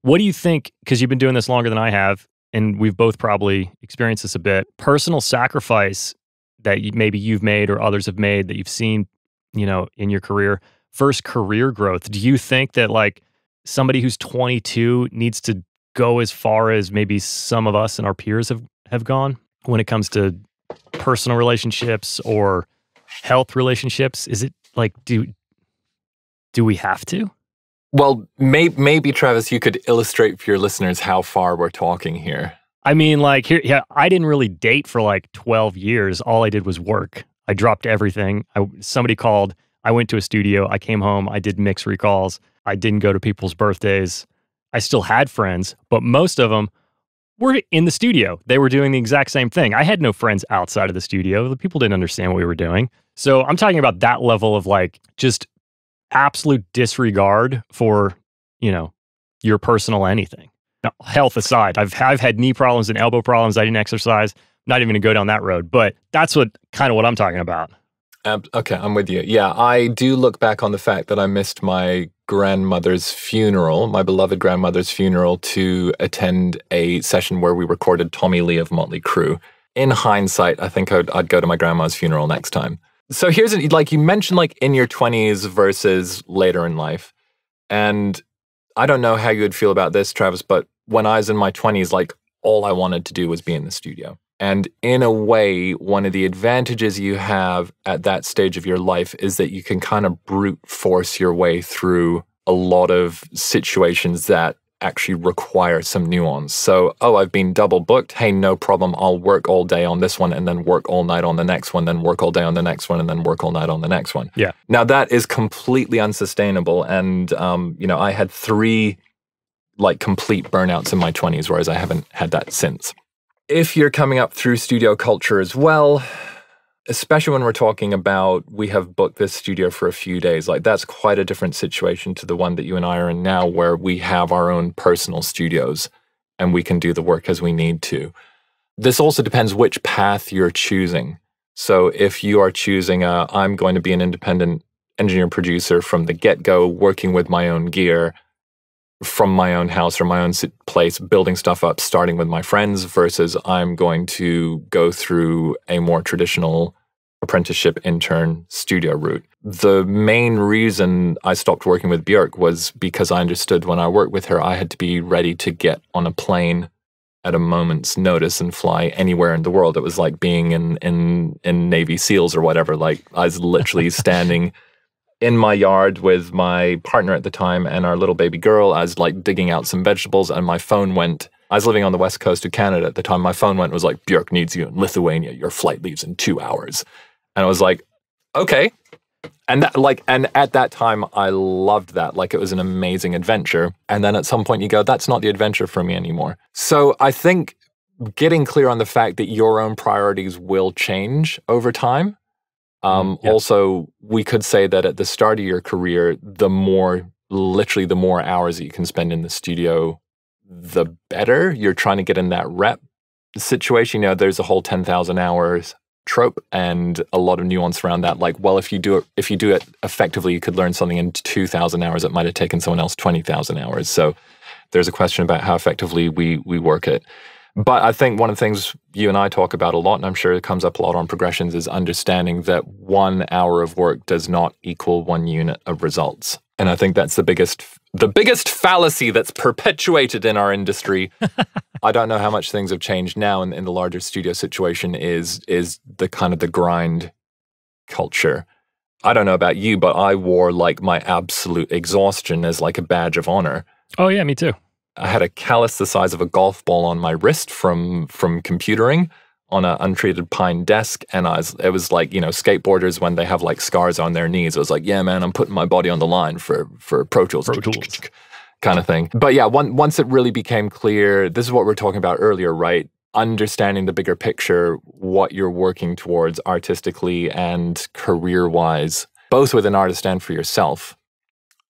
What do you think, because you've been doing this longer than I have, and we've both probably experienced this a bit, personal sacrifice that maybe you've made or others have made that you've seen, in your career, first career growth. Do you think that like somebody who's 22 needs to go as far as maybe some of us and our peers have gone when it comes to personal relationships or health relationships? Is it like, do we have to? Well, maybe Travis, you could illustrate for your listeners how far we're talking here. I mean, like I didn't really date for like 12 years. All I did was work. I dropped everything. Somebody called. I went to a studio. I came home. I did mix recalls. I didn't go to people's birthdays. I still had friends, but most of them were in the studio. They were doing the exact same thing. I had no friends outside of the studio. The people didn't understand what we were doing. So I'm talking about that level of like just absolute disregard for, your personal anything. Now, health aside, I've had knee problems and elbow problems. I didn't exercise. I'm not even going to go down that road, but that's what I'm talking about. Okay, I'm with you. Yeah, I do look back on the fact that I missed my grandmother's funeral, my beloved grandmother's funeral, to attend a session where we recorded Tommy Lee of Motley Crue. In hindsight, I think I'd go to my grandma's funeral next time. So here's, like you mentioned, like in your 20s versus later in life. And I don't know how you would feel about this, Travis, but when I was in my 20s, like all I wanted to do was be in the studio. And in a way, one of the advantages you have at that stage of your life is that you can kind of brute force your way through a lot of situations that actually require some nuance. So, I've been double booked. Hey, no problem. I'll work all day on this one and then work all night on the next one, then work all day on the next one and then work all night on the next one. Yeah. Now that is completely unsustainable. And, I had 3 like complete burnouts in my 20s, whereas I haven't had that since. If you're coming up through studio culture as well, especially when we're talking about we have booked this studio for a few days, like that's quite a different situation to the one that you and I are in now, where we have our own personal studios and we can do the work as we need to. This also depends which path you're choosing. So if you are choosing I'm going to be an independent engineer producer from the get-go, working with my own gear, from my own house or my own place, building stuff up, starting with my friends, versus I'm going to go through a more traditional apprenticeship, intern, studio route. The main reason I stopped working with Bjork was because I understood when I worked with her, I had to be ready to get on a plane at a moment's notice and fly anywhere in the world. It was like being in Navy SEALs or whatever. Like I was literally standing in my yard with my partner at the time and our little baby girl. I was like digging out some vegetables and my phone went. I was living on the west coast of Canada at the time. My phone went and was like, Bjork needs you in Lithuania. Your flight leaves in 2 hours. And I was like, okay. And at that time, I loved that. Like it was an amazing adventure. And then at some point you go, that's not the adventure for me anymore. So I think getting clear on the fact that your own priorities will change over time. Also, we could say that at the start of your career, literally the more hours that you can spend in the studio, the better. You're trying to get in that rep situation. You know, there's a whole 10,000 hours trope and a lot of nuance around that. Like, well, if you do it effectively, you could learn something in 2,000 hours that might have taken someone else 20,000 hours. So there's a question about how effectively we work it. But I think one of the things you and I talk about a lot, and I'm sure it comes up a lot on progressions, is understanding that 1 hour of work does not equal 1 unit of results. And I think that's the biggest fallacy that's perpetuated in our industry. I don't know how much things have changed now in the larger studio situation is the kind of the grind culture. I don't know about you, but I wore like my absolute exhaustion as like a badge of honor. Oh yeah, me too. I had a callus the size of a golf ball on my wrist from computering on an untreated pine desk, and it was like, you know, skateboarders when they have like scars on their knees. It was like, yeah, man, I'm putting my body on the line for Pro Tools. Kind of thing. But yeah, once it really became clear, this is what we were talking about earlier, right? Understanding the bigger picture, what you're working towards artistically and career-wise, both with an artist and for yourself,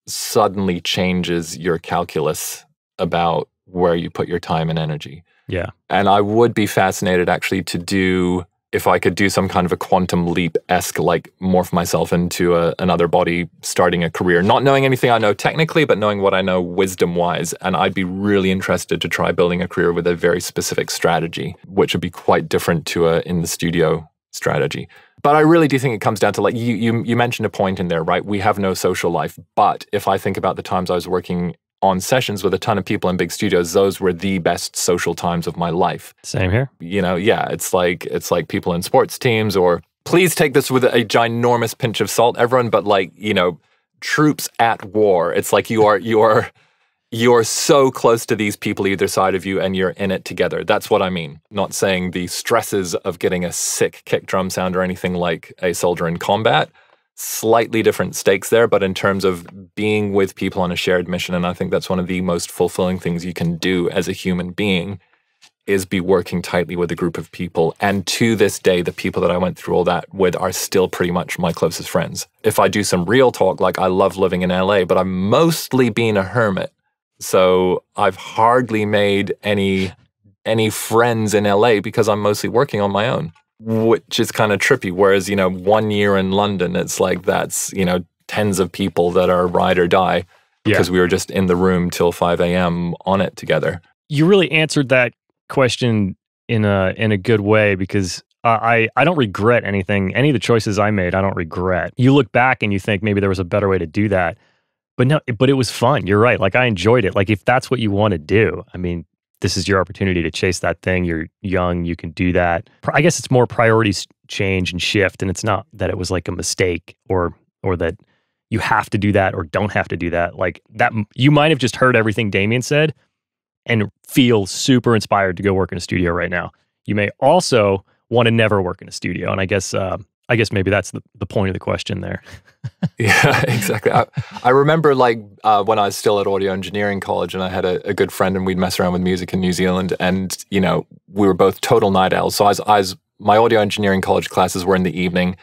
suddenly changes your calculus about where you put your time and energy. Yeah. And I would be fascinated actually to do, if I could do some kind of a quantum leap-esque, like morph myself into another body, starting a career, not knowing anything I know technically, but knowing what I know wisdom-wise. And I'd be really interested to try building a career with a very specific strategy, which would be quite different to a in the studio strategy. But I really do think it comes down to, like, you mentioned a point in there, right? We have no social life. But if I think about the times I was working on sessions with a ton of people in big studios, those were the best social times of my life. Same here. You know, yeah, it's like people in sports teams, or please take this with a ginormous pinch of salt, everyone, but like, you know, troops at war. It's like you are so close to these people either side of you and you're in it together. That's what I mean. Not saying the stresses of getting a sick kick drum sound or anything like a soldier in combat. Slightly different stakes there, but in terms of being with people on a shared mission, and I think that's one of the most fulfilling things you can do as a human being, is be working tightly with a group of people. And to this day, the people that I went through all that with are still pretty much my closest friends. If I do some real talk, like I love living in LA, but I'm mostly being a hermit. So I've hardly made any friends in LA because I'm mostly working on my own, which is kind of trippy. Whereas, you know, 1 year in London, it's like that's, you know, tens of people that are ride or die because we were just in the room till 5 a.m. on it together. You really answered that question in a good way, because I don't regret anything. Any of the choices I made, I don't regret. You look back and you think maybe there was a better way to do that. But no, but it was fun. You're right. Like I enjoyed it. Like if that's what you want to do, I mean, this is your opportunity to chase that thing. You're young. You can do that. I guess it's more priorities change and shift. And it's not that it was like a mistake or that you have to do that or don't have to do that. Like that, you might have just heard everything Damian said and feel super inspired to go work in a studio right now. You may also want to never work in a studio. And I guess maybe that's the point of the question there. Yeah, exactly. I remember like when I was still at audio engineering college and I had a good friend and we'd mess around with music in New Zealand, and, you know, we were both total night owls. So my audio engineering college classes were in the evening.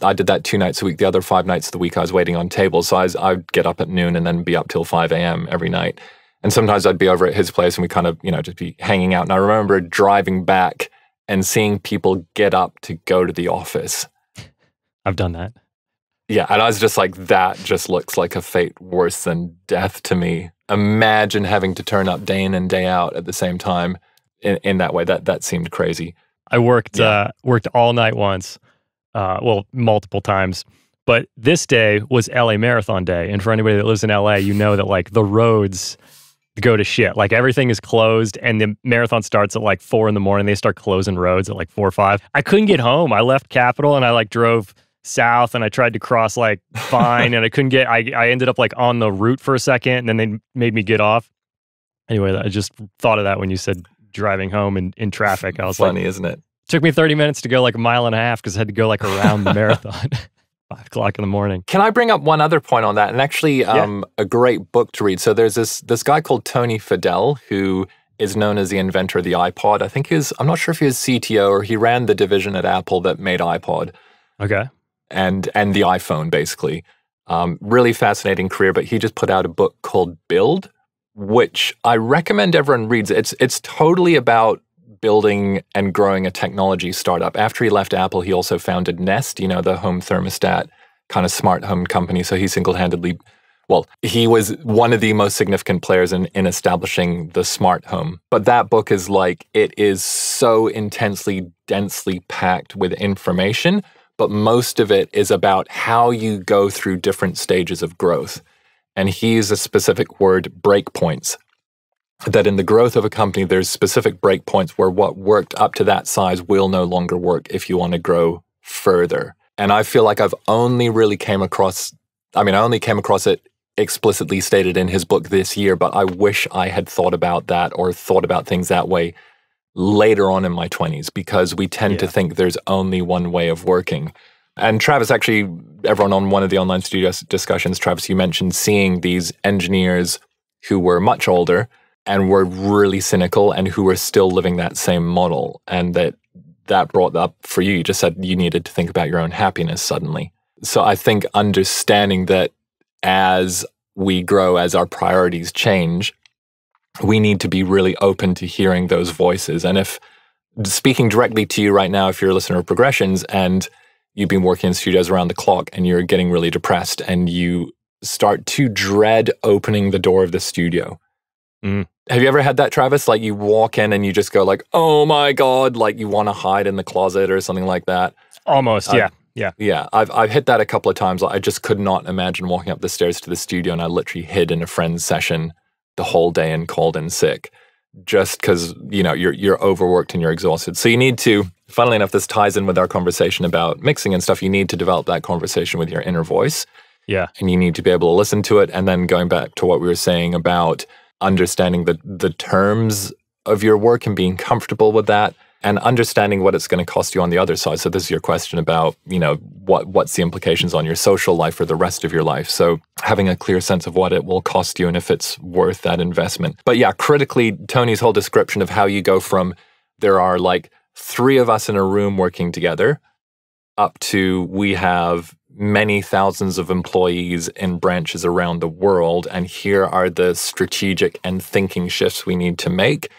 I did that 2 nights a week. The other 5 nights of the week I was waiting on tables. So I'd get up at noon and then be up till 5 a.m. every night. And sometimes I'd be over at his place and we kind of, you know, just be hanging out. And I remember driving back and seeing people get up to go to the office. I've done that. Yeah, and I was just like, that just looks like a fate worse than death to me. Imagine having to turn up day in and day out at the same time in that way. That seemed crazy. I worked all night once. well, multiple times. But this day was LA Marathon Day. And for anybody that lives in LA, you know that like the roads go to shit. Like everything is closed and the marathon starts at like 4 in the morning. They start closing roads at like 4 or 5. I couldn't get home. I left Capitol and I like drove south and I tried to cross like Vine and I couldn't get, I ended up like on the route for a second and then they made me get off. Anyway, I just thought of that when you said driving home in traffic. I was funny, like, isn't it? Took me 30 minutes to go like a mile and a half because I had to go like around the marathon. 5 o'clock in the morning. Can I bring up one other point on that? And actually, a great book to read. So there's this guy called Tony Fadell, who is known as the inventor of the iPod. I think I'm not sure if he was CTO or he ran the division at Apple that made iPod. Okay. And the iPhone, basically. Really fascinating career, but he just put out a book called Build, which I recommend everyone reads. It's totally about building and growing a technology startup. After he left Apple, he also founded Nest, the home thermostat kind of smart home company. So he single-handedly, he was one of the most significant players in establishing the smart home. But that book is like, it is so intensely, densely packed with information, but most of it is about how you go through different stages of growth. And he used a specific word, breakpoints. That in the growth of a company, there's specific breakpoints where what worked up to that size will no longer work if you want to grow further. And I feel like I've only really came across it explicitly stated in his book this year, but I wish I had thought about that or thought about things that way later on in my 20s, because we tend to think there's only one way of working. And Travis, actually, everyone on one of the online studio discussions, Travis, you mentioned seeing these engineers who were much older and were really cynical and who were still living that same model. And that brought up for you. You just said you needed to think about your own happiness suddenly. So I think understanding that as we grow, as our priorities change, we need to be really open to hearing those voices. And if speaking directly to you right now, if you're a listener of Progressions and you've been working in studios around the clock and you're getting really depressed and you start to dread opening the door of the studio. Have you ever had that, Travis? Like you walk in and you just go like, oh my God, like you want to hide in the closet or something like that. Almost, yeah. Yeah, I've hit that a couple of times. I just could not imagine walking up the stairs to the studio and I literally hid in a friend's session the whole day and called in sick just because, you're overworked and you're exhausted. So you need to, funnily enough, this ties in with our conversation about mixing and stuff. You need to develop that conversation with your inner voice. Yeah. And you need to be able to listen to it. And then going back to what we were saying about understanding the terms of your work and being comfortable with that and understanding what it's going to cost you on the other side. So this is your question about, what's the implications on your social life for the rest of your life. So having a clear sense of what it will cost you and if it's worth that investment. But yeah, critically, Tony's whole description of how you go from there are like 3 of us in a room working together up to we have many thousands of employees in branches around the world, and here are the strategic and thinking shifts we need to make.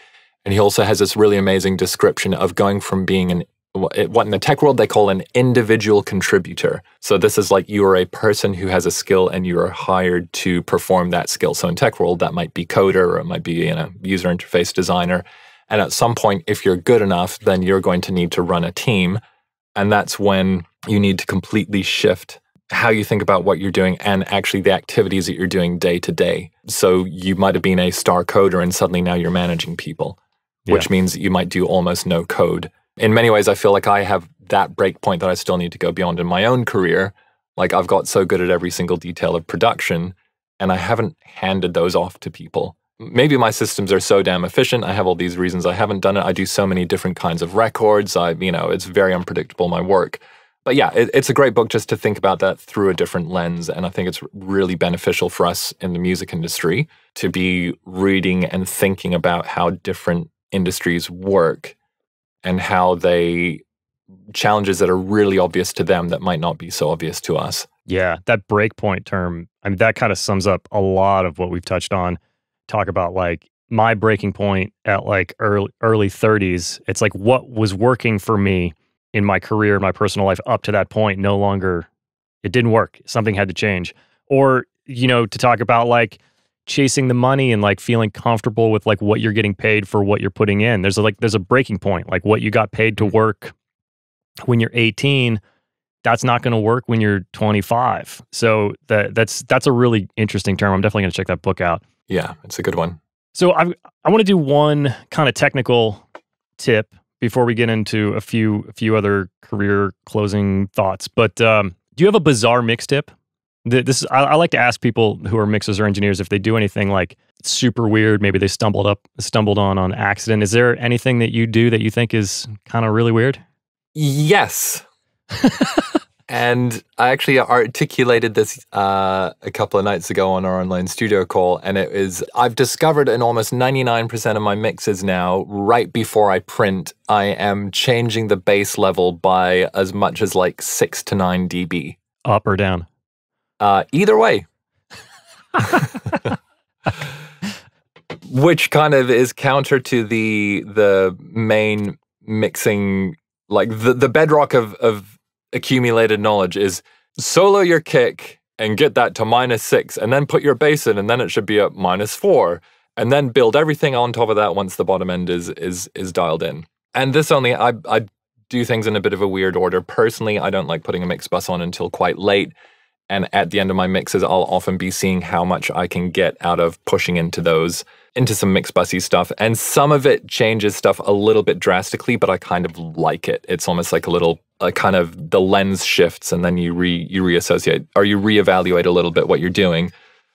And he also has this really amazing description of going from being what in the tech world they call an individual contributor. So this is like you are a person who has a skill and you are hired to perform that skill. So in tech world, that might be coder or it might be user interface designer. And at some point, if you're good enough, then you're going to need to run a team. And that's when you need to completely shift how you think about what you're doing and actually the activities that you're doing day to day. So you might have been a star coder and suddenly now you're managing people, which means that you might do almost no code. In many ways, I feel like I have that breakpoint that I still need to go beyond in my own career. Like I've got so good at every single detail of production and I haven't handed those off to people. Maybe my systems are so damn efficient. I have all these reasons I haven't done it. I do so many different kinds of records. It's very unpredictable, my work. But yeah, it's a great book just to think about that through a different lens. And I think it's really beneficial for us in the music industry to be reading and thinking about how different industries work and how challenges that are really obvious to them that might not be so obvious to us. Yeah, that breakpoint term, that kind of sums up a lot of what we've touched on. Talk about like my breaking point at like early 30s. It's like what was working for me in my career, my personal life up to that point, no longer, it didn't work. Something had to change. Or, to talk about like chasing the money and like feeling comfortable with like what you're getting paid for what you're putting in. There's a breaking point, like what you got paid to work when you're 18 that's not going to work when you're 25. So that's a really interesting term. I'm definitely going to check that book out. Yeah, it's a good one. So I want to do one kind of technical tip before we get into a few other career closing thoughts. But do you have a bizarre mix tip? I like to ask people who are mixers or engineers if they do anything like super weird, maybe they stumbled on accident. Is there anything that you do that you think is kind of really weird? Yes. And I actually articulated this a couple of nights ago on our online studio call, and it is, I've discovered in almost 99% of my mixes now, right before I print, I am changing the bass level by as much as like 6 to 9 dB. Up or down? Either way. Which kind of is counter to the main mixing, like the bedrock of accumulated knowledge is solo your kick and get that to -6 and then put your bass in and then it should be at -4 and then build everything on top of that once the bottom end is dialed in. And this only, I do things in a bit of a weird order. Personally, I don't like putting a mix bus on until quite late. And at the end of my mixes, I'll often be seeing how much I can get out of pushing into some mix bussy stuff. And some of it changes stuff a little bit drastically, but I kind of like it. It's almost like a little, kind of the lens shifts and then you reassociate or you reevaluate a little bit what you're doing.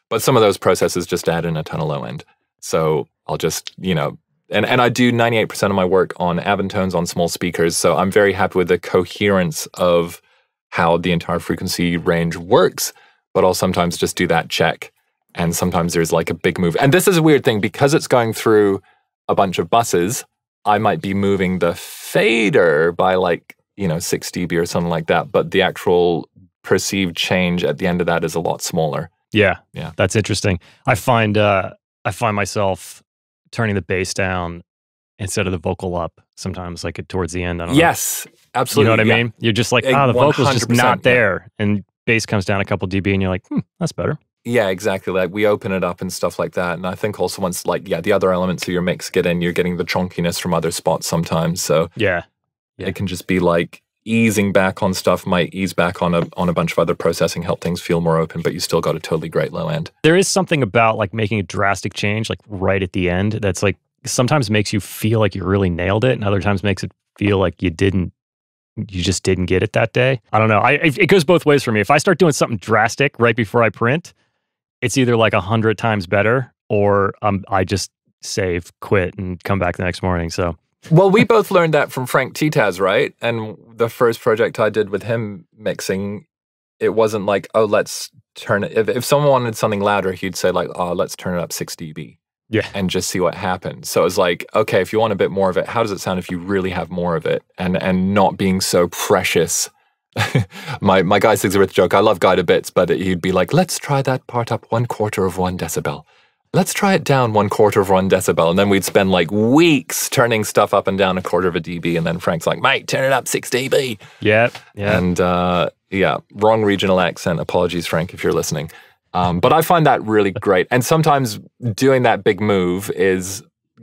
But some of those processes just add in a ton of low end. So I'll just, and I do 98% of my work on Avontones on small speakers. So I'm very happy with the coherence of how the entire frequency range works, but I'll sometimes just do that check. And sometimes there's like a big move. And this is a weird thing because it's going through a bunch of buses. I might be moving the fader by like, 6 dB or something like that. But the actual perceived change at the end of that is a lot smaller. Yeah. That's interesting. I find myself turning the bass down instead of the vocal up sometimes, like towards the end. I don't know. Yes, absolutely. You know what I mean? You're just like, the vocal's just not there. Yeah. And bass comes down a couple dB and you're like, that's better. Yeah, exactly. Like we open it up and stuff like that. And I think also once the other elements of your mix get in, you're getting the chonkiness from other spots sometimes. So yeah. It can just be like easing back on stuff might ease back on a bunch of other processing, help things feel more open, but you still got a totally great low end. There is something about like making a drastic change, like right at the end, that's like sometimes makes you feel like you really nailed it, and other times makes it feel like you just didn't get it that day. I don't know. It goes both ways for me. If I start doing something drastic right before I print, it's either like 100 times better, or I just save, quit, and come back the next morning. So. Well, we both learned that from Frank Titaz, right? And the first project I did with him mixing, it wasn't like, oh, let's turn it. If someone wanted something louder, he'd say like, oh, let's turn it up 6 dB. Yeah. And just see what happens. So it was like, okay, if you want a bit more of it, how does it sound if you really have more of it? And not being so precious. my guy sings with a joke. I love Guy to bits, but he'd be like, let's try that part up 1/4 of 1 decibel. Let's try it down 1/4 of 1 decibel. And then we'd spend like weeks turning stuff up and down 1/4 of a dB. And then Frank's like, mate, turn it up 6 dB. Yeah. And wrong regional accent. Apologies, Frank, if you're listening. But I find that really great. And sometimes doing that big move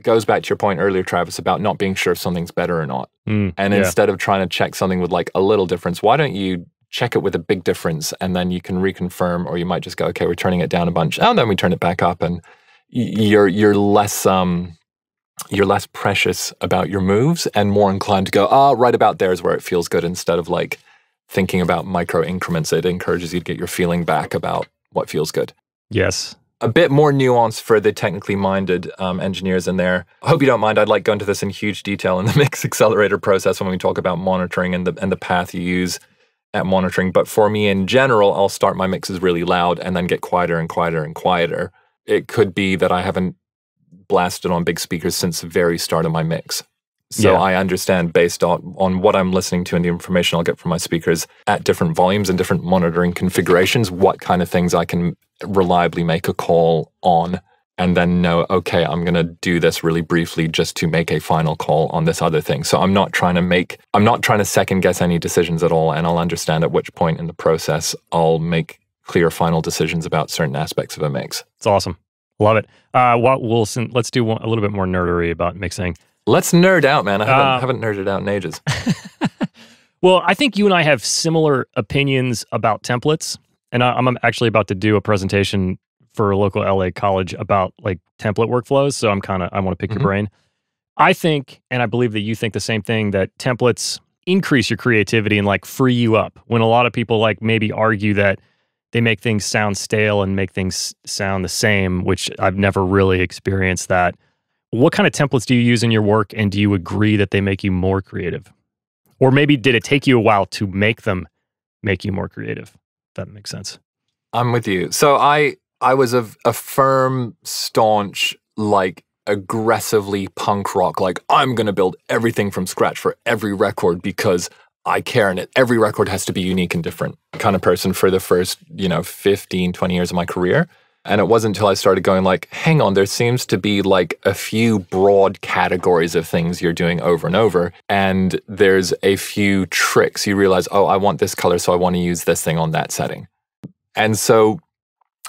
goes back to your point earlier, Travis, about not being sure if something's better or not. Instead of trying to check something with like a little difference, why don't you check it with a big difference, and then you can reconfirm, or you might just go, okay, we're turning it down a bunch, and then we turn it back up, and you're less precious about your moves and more inclined to go, right about there is where it feels good, instead of like thinking about micro increments. It encourages you to get your feeling back about what feels good. Yes. A bit more nuance for the technically minded engineers in there. I hope you don't mind. I'd like to go into this in huge detail in the mix accelerator process when we talk about monitoring and the path you use at monitoring. But for me in general, I'll start my mixes really loud and then get quieter and quieter and quieter. It could be that I haven't blasted on big speakers since the very start of my mix. So I understand, based on what I'm listening to and the information I'll get from my speakers at different volumes and different monitoring configurations, what kind of things I can reliably make a call on, and then know, okay, I'm going to do this really briefly just to make a final call on this other thing. So I'm not trying to second guess any decisions at all, and I'll understand at which point in the process I'll make clear final decisions about certain aspects of a mix. It's awesome. Love it. Wilson, let's do a little bit more nerdery about mixing. Let's nerd out, man. I haven't nerded out in ages. Well, I think you and I have similar opinions about templates. And I'm actually about to do a presentation for a local LA college about like template workflows. So I want to pick your brain. I think, and I believe that you think the same thing, that templates increase your creativity and like free you up. When a lot of people like maybe argue that they make things sound stale and make things sound the same, which I've never really experienced that. What kind of templates do you use in your work, and do you agree that they make you more creative? Or maybe did it take you a while to make them make you more creative? If that makes sense. I'm with you. So I was a firm, staunch, like aggressively punk rock, like I'm going to build everything from scratch for every record because I care, and every record has to be unique and different kind of person for the first, 15, 20 years of my career. And it wasn't until I started going like, hang on, there seems to be like a few broad categories of things you're doing over and over. And there's a few tricks. You realize, oh, I want this color, so I want to use this thing on that setting. And so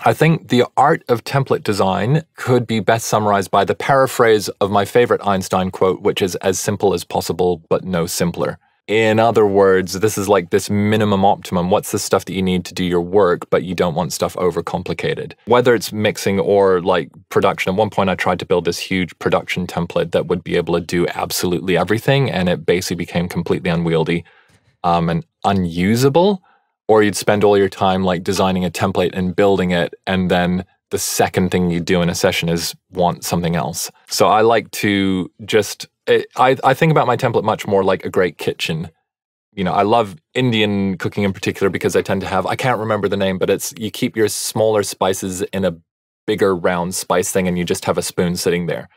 I think the art of template design could be best summarized by the paraphrase of my favorite Einstein quote, which is as simple as possible, but no simpler. In other words, this is like this minimum optimum. What's the stuff that you need to do your work, but you don't want stuff overcomplicated? Whether it's mixing or like production. At one point, I tried to build this huge production template that would be able to do absolutely everything, and it basically became completely unwieldy and unusable. Or you'd spend all your time like designing a template and building it, and then the second thing you do in a session is want something else. So I like to just, I think about my template much more like a great kitchen. I love Indian cooking in particular because I tend to have, I can't remember the name, but it's, you keep your smaller spices in a bigger round spice thing and you just have a spoon sitting there.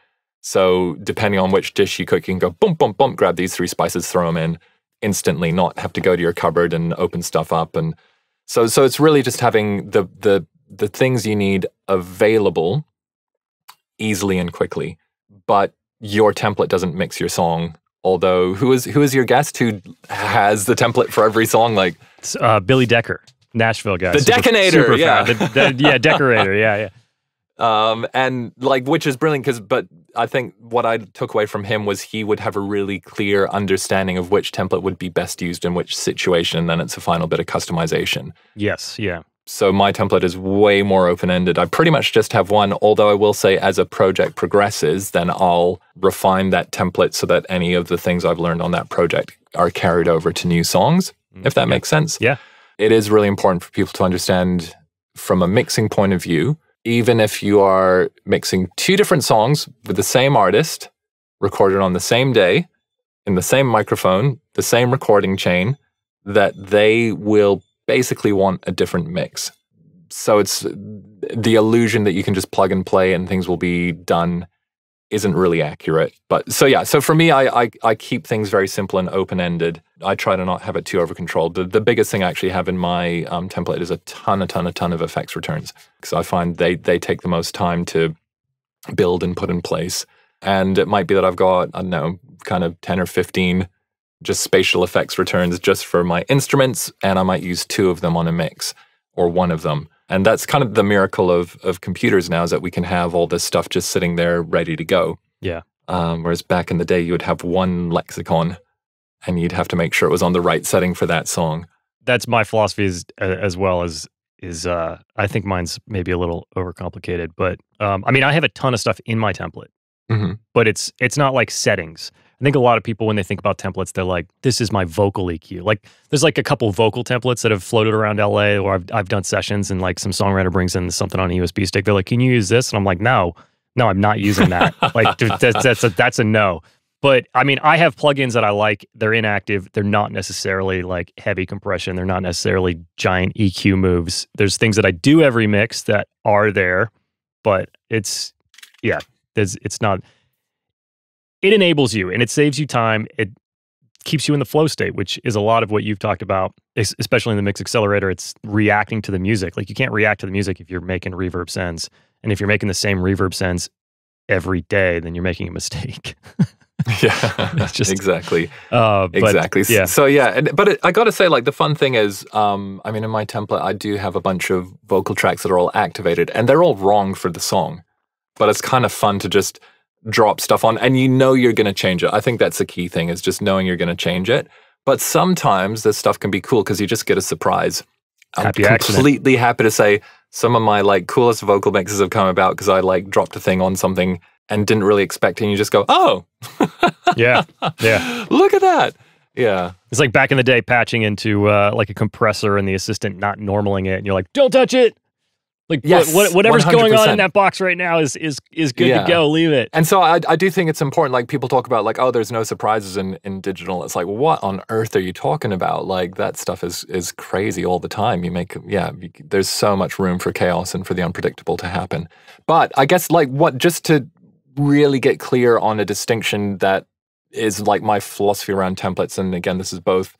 So depending on which dish you cook, you can go boom, boom, boom, grab these 3 spices, throw them in instantly, not have to go to your cupboard and open stuff up. And so it's really just having the things you need available easily and quickly. But your template doesn't mix your song. Although, who is your guest who has the template for every song? Like Billy Decker, Nashville guy. The Deconator, yeah. Yeah, Decorator, yeah. And like, which is brilliant but I think what I took away from him was he would have a really clear understanding of which template would be best used in which situation, and then it's a final bit of customization. Yes, yeah. So my template is way more open-ended. I pretty much just have one, although I will say as a project progresses, then I'll refine that template so that any of the things I've learned on that project are carried over to new songs, if that makes sense. Yeah. It is really important for people to understand from a mixing point of view, even if you are mixing 2 different songs with the same artist, recorded on the same day, in the same microphone, the same recording chain, that they will basically want a different mix. So it's the illusion that you can just plug and play and things will be done isn't really accurate. But so yeah, so for me, I keep things very simple and open-ended. I try to not have it too over-controlled. The biggest thing I actually have in my template is a ton of effects returns, because I find they take the most time to build and put in place. And it might be that I've got, I don't know, kind of 10 or 15 just spatial effects returns just for my instruments, and I might use 2 of them on a mix, or 1 of them. And that's kind of the miracle of computers now, is that we can have all this stuff just sitting there ready to go. Yeah. Whereas back in the day, you would have 1 lexicon, and you'd have to make sure it was on the right setting for that song. That's my philosophy as well as I think mine's maybe a little overcomplicated, but I mean, I have a ton of stuff in my template, but it's not like settings. I think a lot of people, when they think about templates, they're like, this is my vocal EQ. Like, there's like a couple vocal templates that have floated around LA, or I've done sessions and like some songwriter brings in something on a USB stick. They're like, can you use this? And I'm like, no, I'm not using that. Like, that's a no. But I mean, I have plugins that I like. They're inactive. They're not necessarily like heavy compression. They're not necessarily giant EQ moves. There's things that I do every mix that are there, but it's not. It enables you and it saves you time. It keeps you in the flow state, which is a lot of what you've talked about, especially in the Mix Accelerator. It's reacting to the music. Like, you can't react to the music if you're making reverb sends. And if you're making the same reverb sends every day, then you're making a mistake. Yeah, exactly. Exactly. Yeah. So yeah, but I got to say, like, the fun thing is, I mean, in my template, I do have a bunch of vocal tracks that are all activated, and they're all wrong for the song. But it's kind of fun to just drop stuff on, and you know you're going to change it. I think that's the key thing, is just knowing you're going to change it. But sometimes this stuff can be cool because you just get a surprise. I'm accident. completely happy to say some of my like coolest vocal mixes have come about because I like dropped a thing on something and didn't really expect it. And you just go, oh, Yeah. look at that. Yeah. It's like back in the day patching into like a compressor and the assistant not normaling it. And you're like, don't touch it. Like Yes, whatever's going on 100%. in that box right now is good to go. Leave it. And so I do think it's important. Like people talk about like, oh, there's no surprises in digital. It's like, what on earth are you talking about? Like that stuff is crazy all the time. There's so much room for chaos and for the unpredictable to happen. But I guess like just to really get clear on a distinction that is like my philosophy around templates. And again, this is both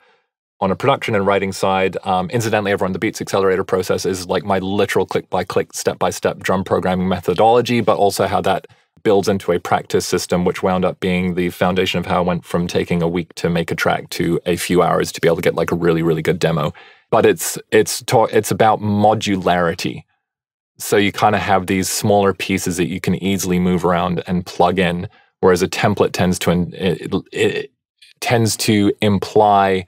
on a production and writing side. Incidentally, over on the Beats Accelerator process is like my literal click-by-click, step-by-step drum programming methodology, but also how that builds into a practice system, which wound up being the foundation of how I went from taking a week to make a track to a few hours to be able to get like a really, really good demo. But it's about modularity. So you kind of have these smaller pieces that you can easily move around and plug in, whereas a template tends to imply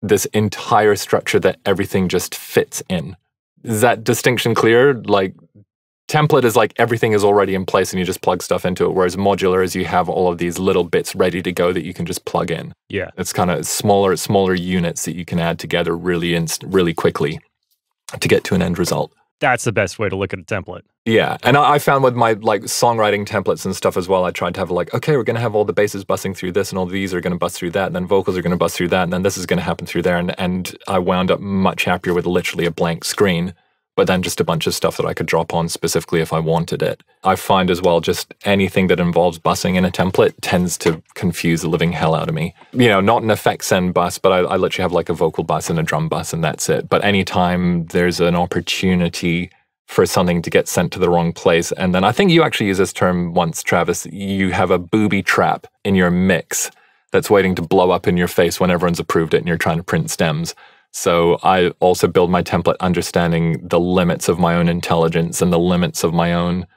this entire structure that everything just fits in. Is that distinction clear? Like template is like everything is already in place and you just plug stuff into it, whereas modular is you have all of these little bits ready to go that you can just plug in. Yeah. It's kind of smaller units that you can add together really quickly to get to an end result. That's the best way to look at a template. Yeah, and I found with my like songwriting templates and stuff as well, I tried to have like, okay, we're going to have all the basses busting through this and all these are going to bust through that, and then vocals are going to bust through that, and then this is going to happen through there, and I wound up much happier with literally a blank screen, but then just a bunch of stuff that I could drop on specifically if I wanted it. I find as well, just anything that involves bussing in a template tends to confuse the living hell out of me. You know, not an effects send bus, but I literally have like a vocal bus and a drum bus and that's it. But anytime there's an opportunity for something to get sent to the wrong place, and then I think you actually used this term once, Travis, you have a booby trap in your mix that's waiting to blow up in your face when everyone's approved it and you're trying to print stems. So I also build my template understanding the limits of my own intelligence and the limits of my own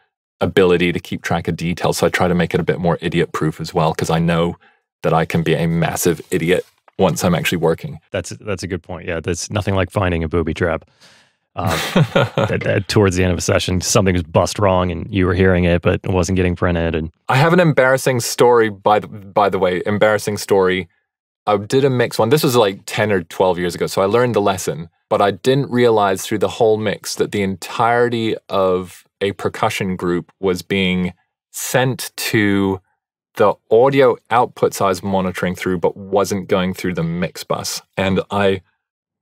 ability to keep track of details. So I try to make it a bit more idiot-proof as well, because I know that I can be a massive idiot once I'm actually working. That's a good point. Yeah, that's nothing like finding a booby trap. Towards the end of a session, something was bust wrong and you were hearing it, but it wasn't getting printed. And I have an embarrassing story, by the way, embarrassing story. I did a mix one. This was like 10 or 12 years ago, so I learned the lesson. But I didn't realize through the whole mix that the entirety of a percussion group was being sent to the audio outputs I was monitoring through, but wasn't going through the mix bus. And I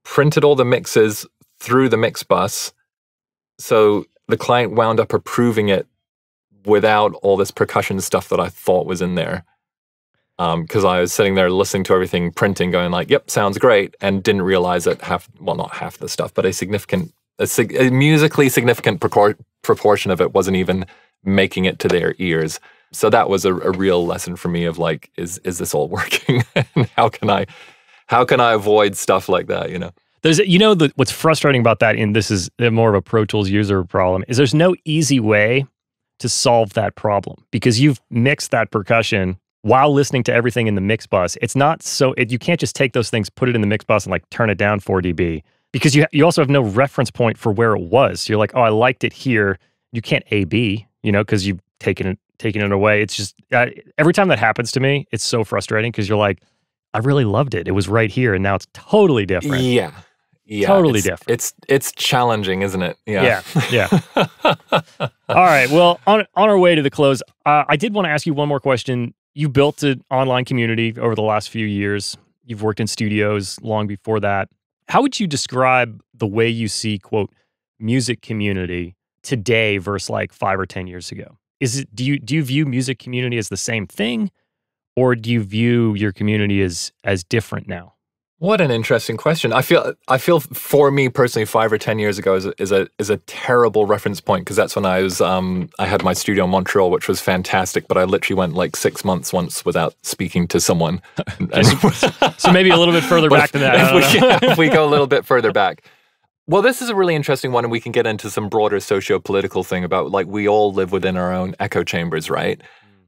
printed all the mixes through the mix bus, so the client wound up approving it without all this percussion stuff that I thought was in there. Because I was sitting there listening to everything, printing, going like, yep, sounds great, and didn't realize that not half the stuff, but a musically significant proportion of it wasn't even making it to their ears. So that was a real lesson for me of like, is this all working? And how can I avoid stuff like that, you know? What's frustrating about that, and this is more of a Pro Tools user problem, is there's no easy way to solve that problem, because you've mixed that percussion while listening to everything in the mix bus. It's not you can't just take those things, put it in the mix bus and like turn it down 4 dB, because you also have no reference point for where it was. So you're like, oh, I liked it here. You can't A/B, because you've taken it away. It's just, every time that happens to me, it's so frustrating, because you're like, I really loved it. It was right here, and now it's totally different. Yeah. Totally different. It's challenging, isn't it? Yeah. All right. Well, on our way to the close, I did want to ask you one more question. You built an online community over the last few years. You've worked in studios long before that. How would you describe the way you see, quote, music community today versus like 5 or 10 years ago? Do you view music community as the same thing, or do you view your community as different now? What an interesting question. I feel for me personally, 5 or 10 years ago is a terrible reference point, because that's when I had my studio in Montreal, which was fantastic, but I literally went like 6 months once without speaking to someone. So maybe a little bit further back than that. If we go a little bit further back. Well, this is a really interesting one, and we can get into some broader socio-political thing about like we all live within our own echo chambers, right?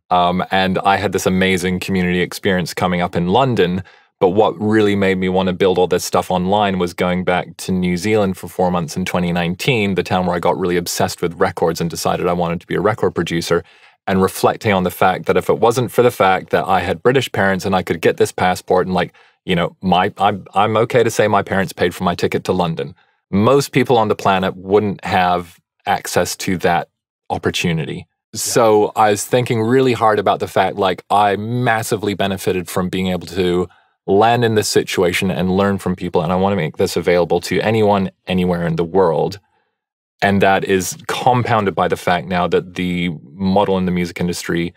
And I had this amazing community experience coming up in London, But what really made me want to build all this stuff online was going back to New Zealand for 4 months in 2019, the town where I got really obsessed with records and decided I wanted to be a record producer, and reflecting on the fact that if it wasn't for the fact that I had British parents and I could get this passport and like, you know, I'm okay to say my parents paid for my ticket to London. Most people on the planet wouldn't have access to that opportunity. Yeah. So I was thinking really hard about the fact, like, I massively benefited from being able to land in this situation and learn from people. And I want to make this available to anyone, anywhere in the world. And that is compounded by the fact now that the model in the music industry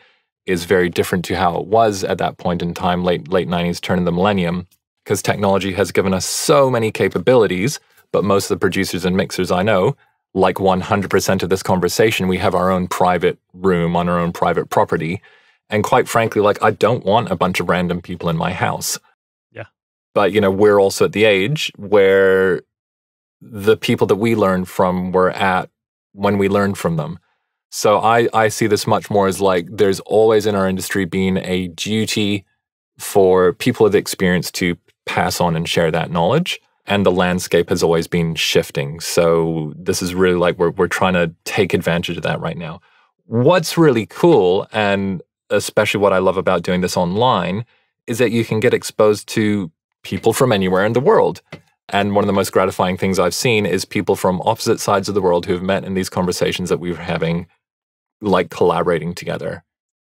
is very different to how it was at that point in time, late 90s, turn of the millennium, because technology has given us so many capabilities. But most of the producers and mixers I know, like 100% of this conversation, we have our own private room on our own private property. And quite frankly, like, I don't want a bunch of random people in my house. Yeah. But, you know, we're also at the age where the people that we learn from were at when we learned from them. So I see this much more as like, there's always in our industry been a duty for people with experience to pass on and share that knowledge. And the landscape has always been shifting. So this is really like we're trying to take advantage of that right now. What's really cool, and especially what I love about doing this online, is that you can get exposed to people from anywhere in the world. And one of the most gratifying things I've seen is people from opposite sides of the world who have met in these conversations that we were having, like collaborating together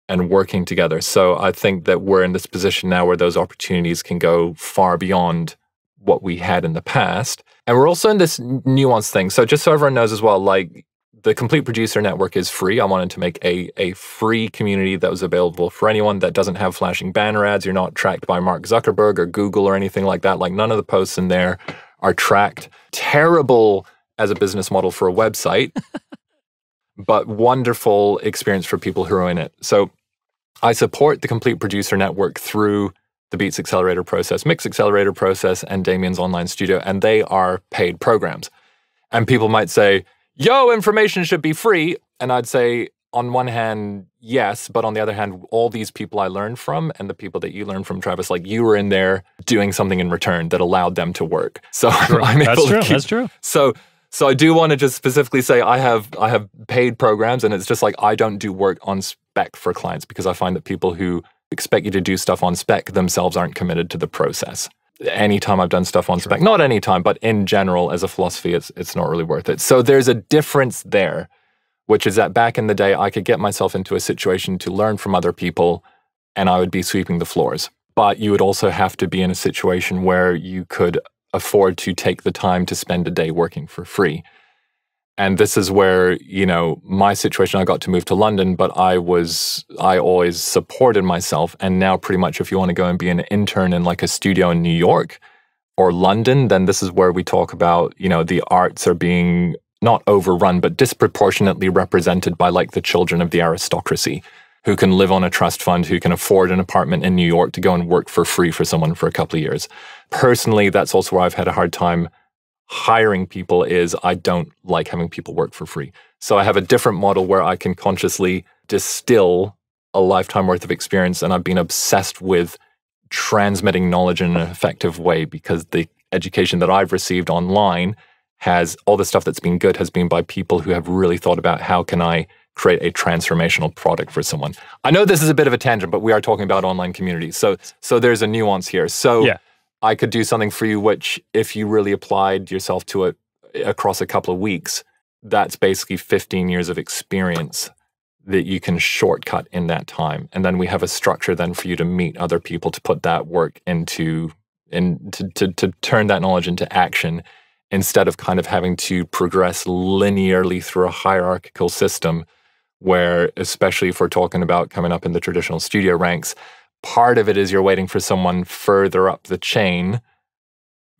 and working together. So I think that we're in this position now where those opportunities can go far beyond what we had in the past. And we're also in this nuanced thing. So just so everyone knows as well, like, the Complete Producer Network is free. I wanted to make a free community that was available for anyone, that doesn't have flashing banner ads. You're not tracked by Mark Zuckerberg or Google or anything like that. Like, none of the posts in there are tracked. Terrible as a business model for a website, but wonderful experience for people who are in it. So I support the Complete Producer Network through the Beats Accelerator process, Mix Accelerator process, and Damian's online studio, and they are paid programs. And people might say, yo, information should be free. And I'd say, on one hand, yes, but on the other hand, all these people I learned from, and the people that you learned from, Travis, like, you were in there doing something in return that allowed them to work. So I'm able to keep, that's true. So I do want to just specifically say I have paid programs, and it's just like, I don't do work on spec for clients, because I find that people who expect you to do stuff on spec themselves aren't committed to the process. Anytime I've done stuff on spec, not anytime, but in general, as a philosophy, it's not really worth it. So there's a difference there, which is that back in the day, I could get myself into a situation to learn from other people, and I would be sweeping the floors. But you would also have to be in a situation where you could afford to take the time to spend a day working for free. And this is where, you know, my situation, I got to move to London, but I always supported myself. And now pretty much if you want to go and be an intern in like a studio in New York or London, then this is where we talk about, you know, the arts are being not overrun, but disproportionately represented by like the children of the aristocracy, who can live on a trust fund, who can afford an apartment in New York to go and work for free for someone for a couple of years. Personally, that's also where I've had a hard time hiring people, is I don't like having people work for free. So I have a different model where I can consciously distill a lifetime worth of experience, and I've been obsessed with transmitting knowledge in an effective way, because the education that I've received online has, all the stuff that's been good has been by people who have really thought about how can I create a transformational product for someone. I know this is a bit of a tangent, but we are talking about online communities. So there's a nuance here. So yeah. I could do something for you, which if you really applied yourself to it across a couple of weeks, that's basically 15 years of experience that you can shortcut in that time. And then we have a structure then for you to meet other people to put that work into, to turn that knowledge into action, instead of kind of having to progress linearly through a hierarchical system where, especially if we're talking about coming up in the traditional studio ranks, part of it is you're waiting for someone further up the chain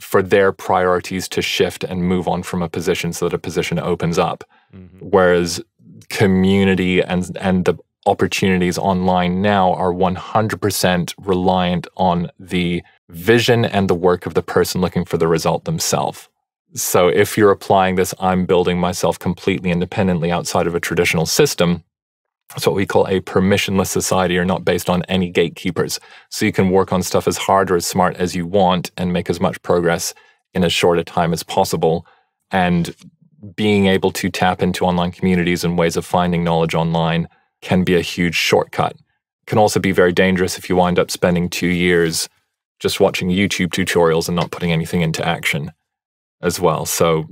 for their priorities to shift and move on from a position so that a position opens up. Mm-hmm. Whereas community and the opportunities online now are 100% reliant on the vision and the work of the person looking for the result themselves. So if you're applying this, I'm building myself completely independently outside of a traditional system, It's what we call a permissionless society, or not based on any gatekeepers. So you can work on stuff as hard or as smart as you want and make as much progress in as short a time as possible. And being able to tap into online communities and ways of finding knowledge online can be a huge shortcut. It can also be very dangerous if you wind up spending 2 years just watching YouTube tutorials and not putting anything into action as well. So,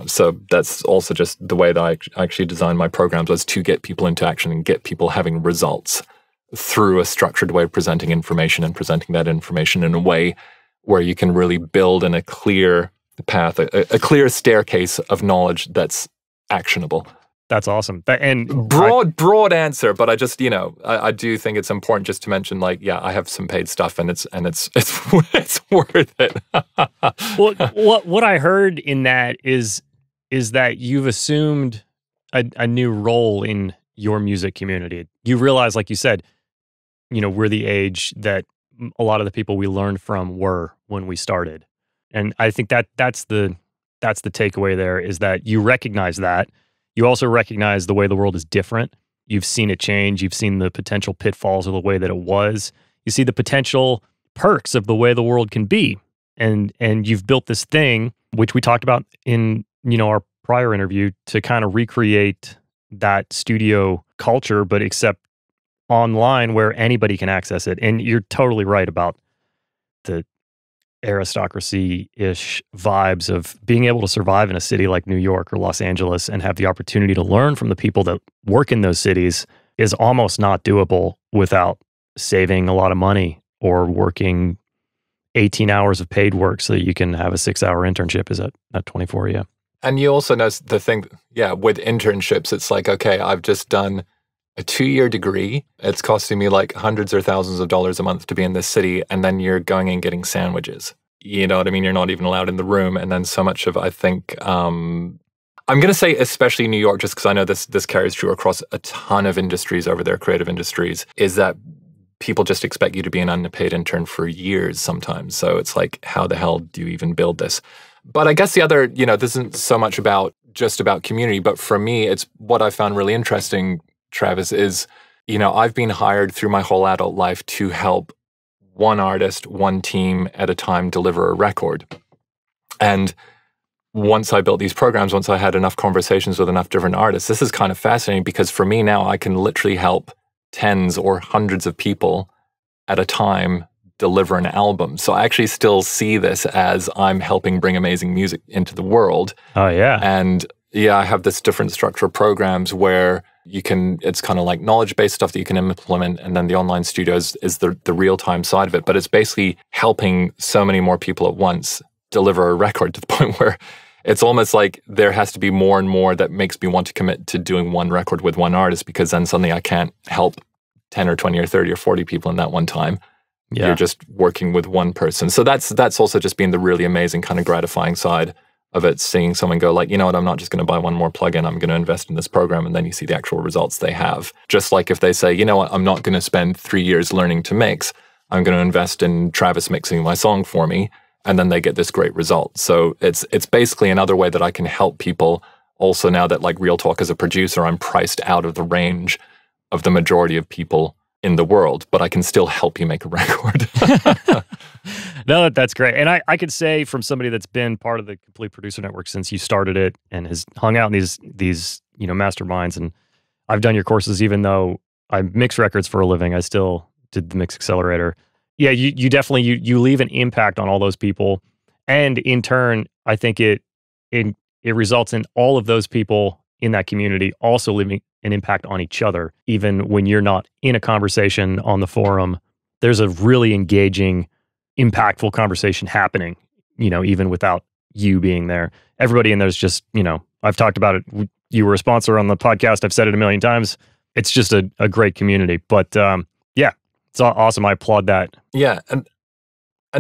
so that's also just the way that I actually designed my programs, was to get people into action and get people having results through a structured way of presenting information, and presenting that information in a way where you can really build in a clear path, a clear staircase of knowledge that's actionable. That's awesome. And broad answer, but I just, I do think it's important just to mention, like, yeah, I have some paid stuff, and it's worth it. Well, what I heard in that is that you've assumed a new role in your music community. You realize, like you said, we're the age that a lot of the people we learned from were when we started. And I think that's the takeaway there, is that you recognize that. You also recognize the way the world is different. You've seen it change. You've seen the potential pitfalls of the way that it was. You see the potential perks of the way the world can be. And you've built this thing, which we talked about in, our prior interview, to kind of recreate that studio culture, but except online, where anybody can access it. And you're totally right about the aristocracy-ish vibes of being able to survive in a city like New York or Los Angeles and have the opportunity to learn from the people that work in those cities is almost not doable without saving a lot of money or working 18 hours of paid work so that you can have a 6-hour internship is at 24, yeah. And you also know the thing, with internships, it's like, okay, I've just done a 2-year degree. It's costing me like hundreds or thousands of dollars a month to be in this city. And then you're going and getting sandwiches. You know what I mean? You're not even allowed in the room. And then so much of, I think, I'm going to say especially New York, just because I know this carries through across a ton of industries over there, creative industries, is that people just expect you to be an unpaid intern for years sometimes. So it's like, how the hell do you even build this? But I guess the other, this isn't so much just about community, but for me, it's what I found really interesting, Travis, is, I've been hired through my whole adult life to help one artist, one team at a time deliver a record. And once I built these programs, once I had enough conversations with enough different artists, this is kind of fascinating, because for me now, I can literally help tens or hundreds of people at a time deliver an album. So I actually still see this as I'm helping bring amazing music into the world. Oh, yeah. And yeah, I have this different structure of programs where it's kind of like knowledge-based stuff that you can implement, and then the online studios is the real-time side of it. But it's basically helping so many more people at once deliver a record, to the point where it's almost like there has to be more and more that makes me want to commit to doing one record with one artist, because then suddenly I can't help 10 or 20 or 30 or 40 people in that one time. Yeah. You're just working with one person. So that's also just been the really amazing kind of gratifying side of it, seeing someone go like, you know what, I'm not just going to buy one more plugin, I'm going to invest in this program, and then you see the actual results they have. Just like if they say, you know what, I'm not going to spend 3 years learning to mix, I'm going to invest in Travis mixing my song for me, and then they get this great result. So it's basically another way that I can help people. Also, now that, like, Real Talk, as a producer, I'm priced out of the range of the majority of people in the world, but I can still help you make a record. No, that's great. And I could say, from somebody that's been part of the Complete Producer Network since you started it and has hung out in these masterminds, and I've done your courses, even though I mix records for a living, I still did the Mix Accelerator. Yeah, you definitely you leave an impact on all those people, and in turn, I think it results in all of those people in that community also leaving an impact on each other. Even when you're not in a conversation on the forum, there's a really engaging, impactful conversation happening, even without you being there. Everybody in there's just, I've talked about it. You were a sponsor on the podcast. I've said it a million times. It's just a great community. But yeah, it's awesome. I applaud that. Yeah. And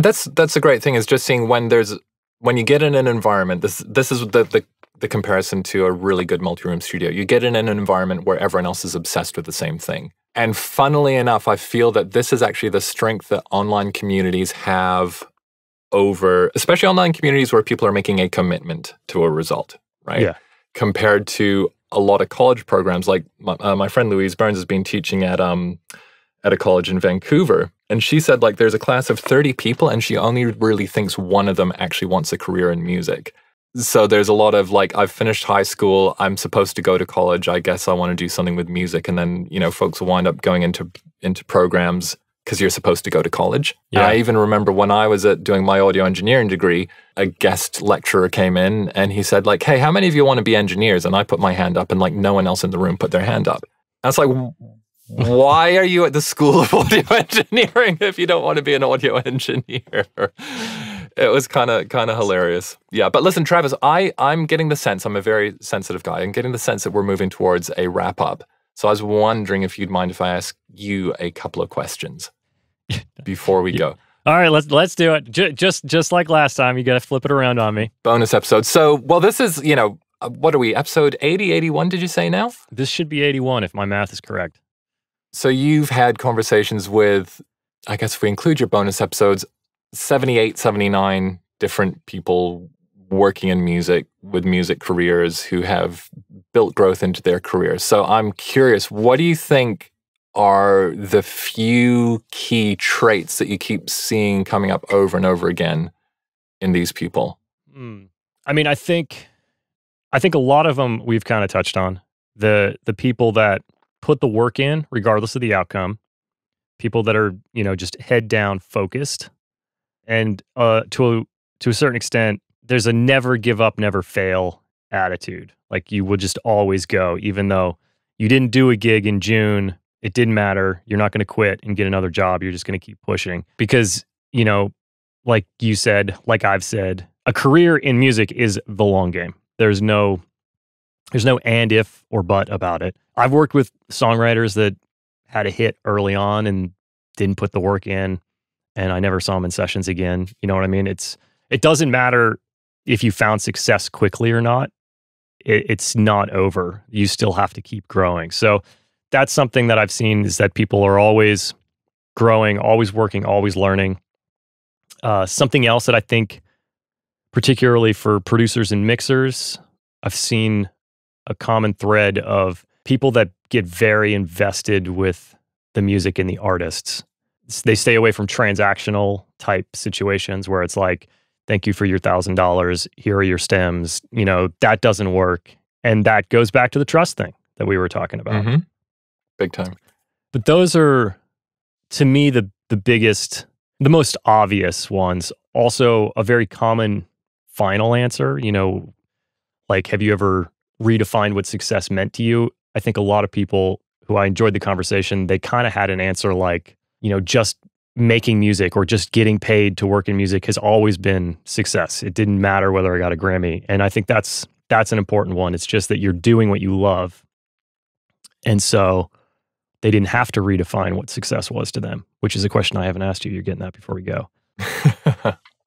that's a great thing, is just seeing when you get in an environment, this is the comparison to a really good multi-room studio. You get in an environment where everyone else is obsessed with the same thing. And funnily enough, I feel that this is actually the strength that online communities have over, especially online communities where people are making a commitment to a result, right? Yeah. Compared to a lot of college programs. Like my friend Louise Burns has been teaching at a college in Vancouver. And she said, like, there's a class of 30 people and she only really thinks one of them actually wants a career in music. So there's a lot of like, I've finished high school, I'm supposed to go to college, I guess I want to do something with music. And then, you know, folks will wind up going into programs because you're supposed to go to college. Yeah. And I even remember when I was doing my audio engineering degree, a guest lecturer came in and he said, like, hey, how many of you want to be engineers? And I put my hand up and like no one else in the room put their hand up. And I was like, why are you at the School of Audio Engineering if you don't want to be an audio engineer? It was kind of hilarious. Yeah, but listen, Travis, I'm getting the sense, I'm a very sensitive guy, I'm getting the sense that we're moving towards a wrap-up. So I was wondering if you'd mind if I ask you a couple of questions before we go. All right, let's do it. Just like last time, you got to flip it around on me. Bonus episode. So, well, this is, you know, what are we, episode 80, 81, did you say now? This should be 81 if my math is correct. So you've had conversations with, I guess if we include your bonus episodes, 78, 79 different people working in music with music careers who have built growth into their careers. So I'm curious, what do you think are the few key traits that you keep seeing coming up over and over again in these people? I mean, I think a lot of them we've kind of touched on. The people that put the work in regardless of the outcome, people that are, you know, just head down focused, and to a certain extent, there's a never give up, never fail attitude. Like you will just always go, even though you didn't do a gig in June, it didn't matter. You're not going to quit and get another job. You're just going to keep pushing because, you know, like you said, like I've said, a career in music is the long game. There's no and if or but about it. I've worked with songwriters that had a hit early on and didn't put the work in, and I never saw them in sessions again. You know what I mean? It doesn't matter if you found success quickly or not. It's not over. You still have to keep growing. So that's something that I've seen, is that people are always growing, always working, always learning. Something else that I think, particularly for producers and mixers, I've seen a common thread of people that get very invested with the music and the artists. They stay away from transactional type situations where it's like, thank you for your $1,000. Here are your stems. You know, that doesn't work. And that goes back to the trust thing that we were talking about. Mm-hmm. Big time. But those are, to me, the biggest, the most obvious ones. Also, a very common final answer, you know, like, have you ever redefined what success meant to you? I think a lot of people who I enjoyed the conversation, they kind of had an answer like, you know, just making music or just getting paid to work in music has always been success. It didn't matter whether I got a Grammy. And I think that's an important one. It's just that you're doing what you love. And so they didn't have to redefine what success was to them, which is a question I haven't asked you. You're getting that before we go.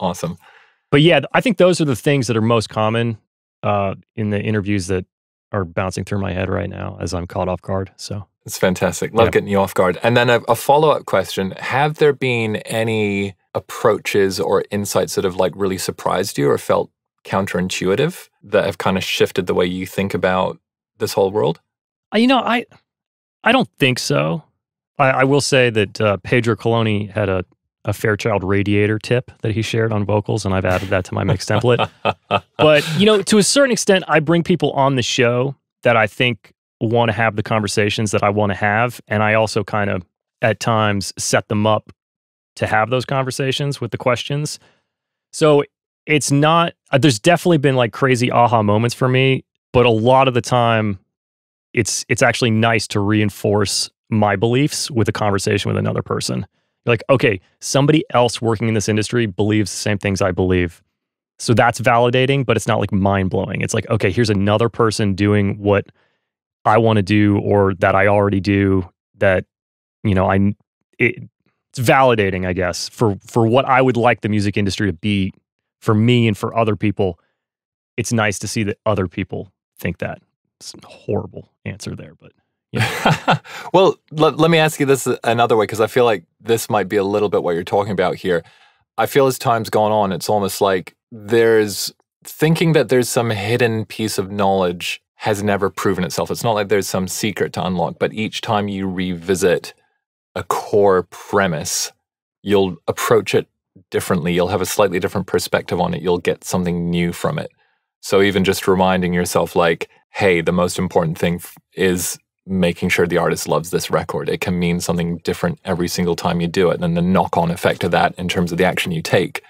Awesome. But yeah, I think those are the things that are most common in the interviews that are bouncing through my head right now as I'm caught off guard. So it's fantastic. Love getting you off guard. And then a follow-up question. Have there been any approaches or insights that have like really surprised you or felt counterintuitive that have kind of shifted the way you think about this whole world? You know, I don't think so. I will say that Pedro Coloni had a Fairchild Radiator tip that he shared on vocals, and I've added that to my mix template. But, you know, to a certain extent, I bring people on the show that I think want to have the conversations that I want to have, and I also kind of, at times, set them up to have those conversations with the questions. So it's not, there's definitely been like crazy aha moments for me, but a lot of the time, it's actually nice to reinforce my beliefs with a conversation with another person. You're like, okay, somebody else working in this industry believes the same things I believe. So that's validating, but it's not like mind-blowing. It's like, okay, here's another person doing what I want to do or that I already do that, you know, it's validating, I guess, for what I would like the music industry to be for me and for other people. It's nice to see that other people think that. It's a horrible answer there, but yeah. Well, let me ask you this another way, because I feel like this might be a little bit what you're talking about here. I feel as time's gone on, it's almost like there's thinking that there's some hidden piece of knowledge has never proven itself. It's not like there's some secret to unlock, but each time you revisit a core premise, you'll approach it differently. You'll have a slightly different perspective on it. You'll get something new from it. So even just reminding yourself like, hey, the most important thing is making sure the artist loves this record. It can mean something different every single time you do it. And the knock-on effect of that in terms of the action you take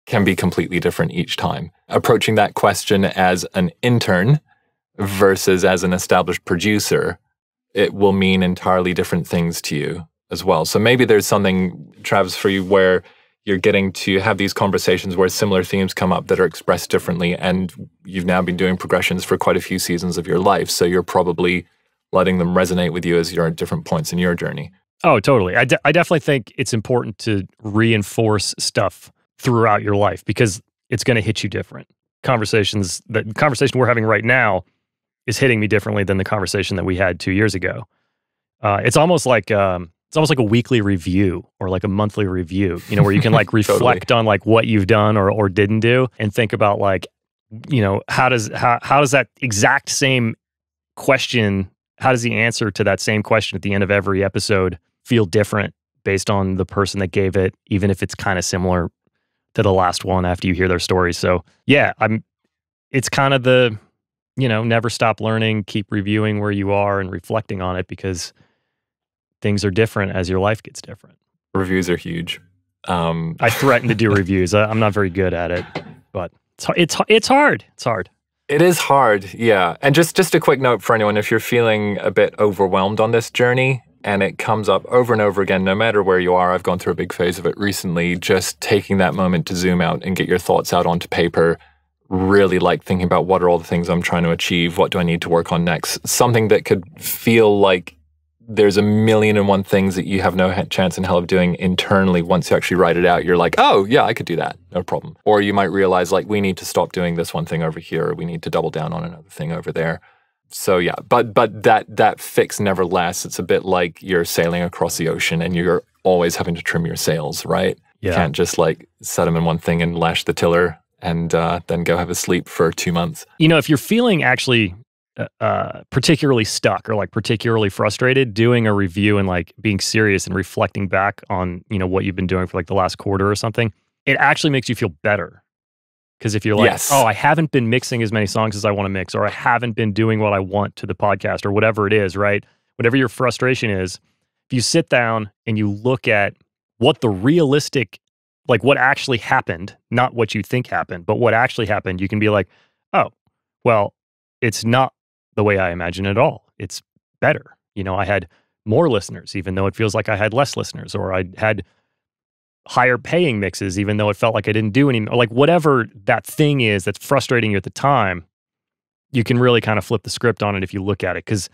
can be completely different each time. Approaching that question as an intern versus as an established producer, it will mean entirely different things to you as well. So maybe there's something, Travis, for you where you're getting to have these conversations where similar themes come up that are expressed differently, and you've now been doing progressions for quite a few seasons of your life. So you're probably letting them resonate with you as you're at different points in your journey. Oh, totally. I definitely think it's important to reinforce stuff throughout your life because it's going to hit you different. The conversation we're having right now is hitting me differently than the conversation that we had 2 years ago. It's almost like a weekly review or like a monthly review, where you can like reflect on like what you've done or didn't do and think about like, how does that exact same question, how does the answer to that same question at the end of every episode feel different based on the person that gave it, even if it's kind of similar to the last one after you hear their story. So yeah, it's kind of the, never stop learning, keep reviewing where you are and reflecting on it because things are different as your life gets different. Reviews are huge. I threaten to do reviews. I'm not very good at it, but it's hard. It's hard. It is hard, yeah. And just a quick note for anyone, if you're feeling a bit overwhelmed on this journey and it comes up over and over again, no matter where you are, I've gone through a big phase of it recently, just taking that moment to zoom out and get your thoughts out onto paper, really like thinking about what are all the things I'm trying to achieve, what do I need to work on next? Something that could feel like there's a million and one things that you have no chance in hell of doing internally. Once you actually write it out, you're like, oh yeah, I could do that, no problem. Or you might realize like, we need to stop doing this one thing over here, or we need to double down on another thing over there. So yeah, but that fix never lasts. It's a bit like you're sailing across the ocean and you're always having to trim your sails, right? Yeah. You can't just like set them in one thing and lash the tiller and then go have a sleep for 2 months. If you're feeling actually particularly stuck or like particularly frustrated, doing a review and like being serious and reflecting back on, what you've been doing for like the last quarter or something, it actually makes you feel better. Because if you're like, yes, oh, I haven't been mixing as many songs as I want to mix, or I haven't been doing what I want to the podcast or whatever it is, right? Whatever your frustration is, if you sit down and you look at what the realistic, like what actually happened, not what you think happened, but what actually happened, you can be like, oh, well, it's not the way I imagine it at all. It's better. I had more listeners, even though it feels like I had less listeners, or I had higher paying mixes, even though it felt like I didn't do any, or like whatever that thing is that's frustrating you at the time, you can really kind of flip the script on it if you look at it. Because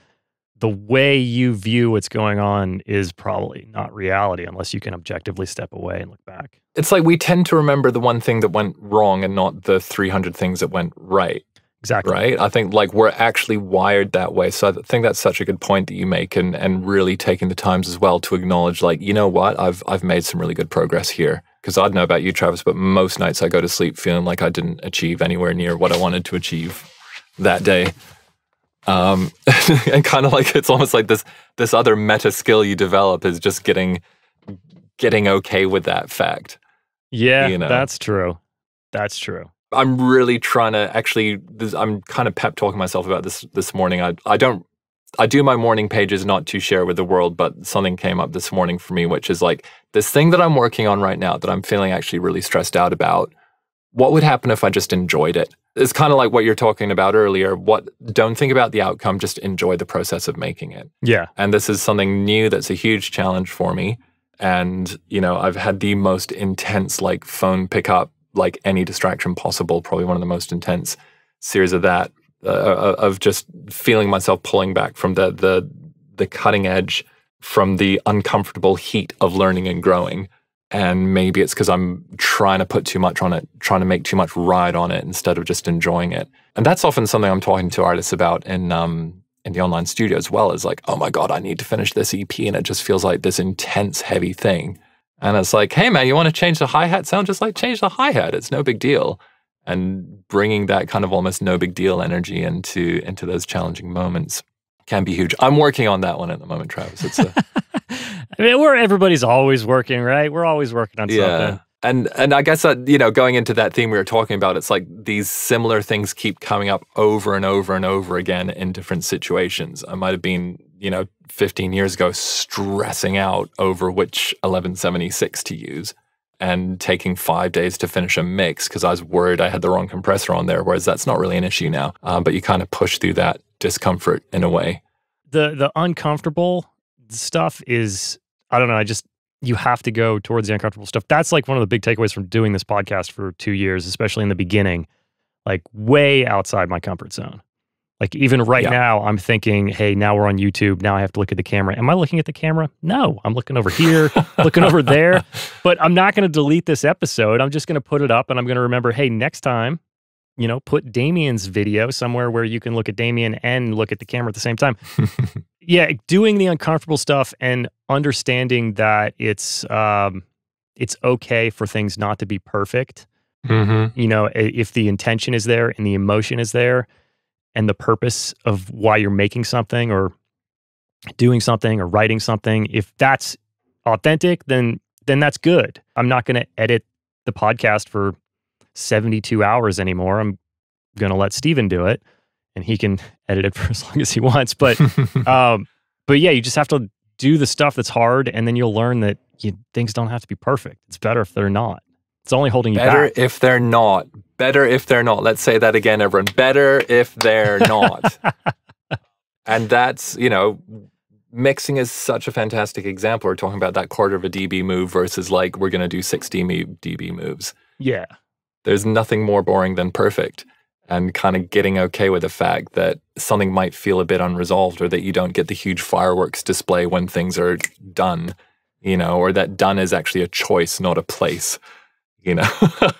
the way you view what's going on is probably not reality unless you can objectively step away and look back. It's like we tend to remember the one thing that went wrong and not the 300 things that went right. Exactly. Right? I think like we're actually wired that way. So I think that's such a good point that you make, and really taking the times as well to acknowledge like, you know what, I've made some really good progress here. Because I don't know about you, Travis, but most nights I go to sleep feeling like I didn't achieve anywhere near what I wanted to achieve that day. And kind of like it's almost like this other meta skill you develop is just getting okay with that fact. Yeah, that's true. That's true. I'm really trying to actually, I'm kind of pep talking myself about this morning. I do my morning pages not to share with the world, but something came up this morning for me, which is like this thing that I'm working on right now that I'm feeling actually really stressed out about. What would happen if I just enjoyed it? It's kind of like what you're talking about earlier. Don't think about the outcome, just enjoy the process of making it. Yeah. And this is something new that's a huge challenge for me. And, I've had the most intense like phone pickup, like any distraction possible, probably one of the most intense series of that, of just feeling myself pulling back from the cutting edge, from the uncomfortable heat of learning and growing. And maybe it's because I'm trying to put too much on it, trying to make too much ride on it instead of just enjoying it. And that's often something I'm talking to artists about in the online studio as well, is like, oh my God, I need to finish this EP. And it just feels like this intense, heavy thing. And it's like, hey man, you want to change the hi-hat sound? Just like change the hi-hat. It's no big deal. and bringing that kind of almost no big deal energy into those challenging moments can be huge. I'm working on that one at the moment, Travis. It's I mean, everybody's always working, right? We're always working on something. And I guess that, you know, going into that theme we were talking about, it's like these similar things keep coming up over and over and over again in different situations. I might have been, you know, 15 years ago stressing out over which 1176 to use and taking 5 days to finish a mix because I was worried I had the wrong compressor on there, whereas that's not really an issue now. But you kind of push through that discomfort in a way. The uncomfortable stuff is, I don't know, you have to go towards the uncomfortable stuff. That's like one of the big takeaways from doing this podcast for 2 years, especially in the beginning, like way outside my comfort zone. Like even right now, I'm thinking, hey, now we're on YouTube. Now I have to look at the camera. Am I looking at the camera? No, I'm looking over here, looking over there. But I'm not going to delete this episode. I'm just going to put it up and I'm going to remember, hey, next time, you know, put Damian's video somewhere where you can look at Damian and look at the camera at the same time. Yeah, doing the uncomfortable stuff and understanding that it's okay for things not to be perfect. Mm-hmm. You know, if the intention is there and the emotion is there and the purpose of why you're making something or doing something or writing something, if that's authentic, then that's good. I'm not going to edit the podcast for 72 hours anymore. I'm going to let Steven do it and he can edit it for as long as he wants. But yeah, you just have to do the stuff that's hard and then you'll learn that things don't have to be perfect. It's better if they're not. It's only holding you back. Better if they're not. Better if they're not. Let's say that again, everyone. Better if they're not. And that's, you know, mixing is such a fantastic example. We're talking about that quarter of a dB move versus like we're going to do 6 dB moves. Yeah. There's nothing more boring than perfect, and kind of getting okay with the fact that something might feel a bit unresolved or that you don't get the huge fireworks display when things are done, you know, or that done is actually a choice, not a place. You know,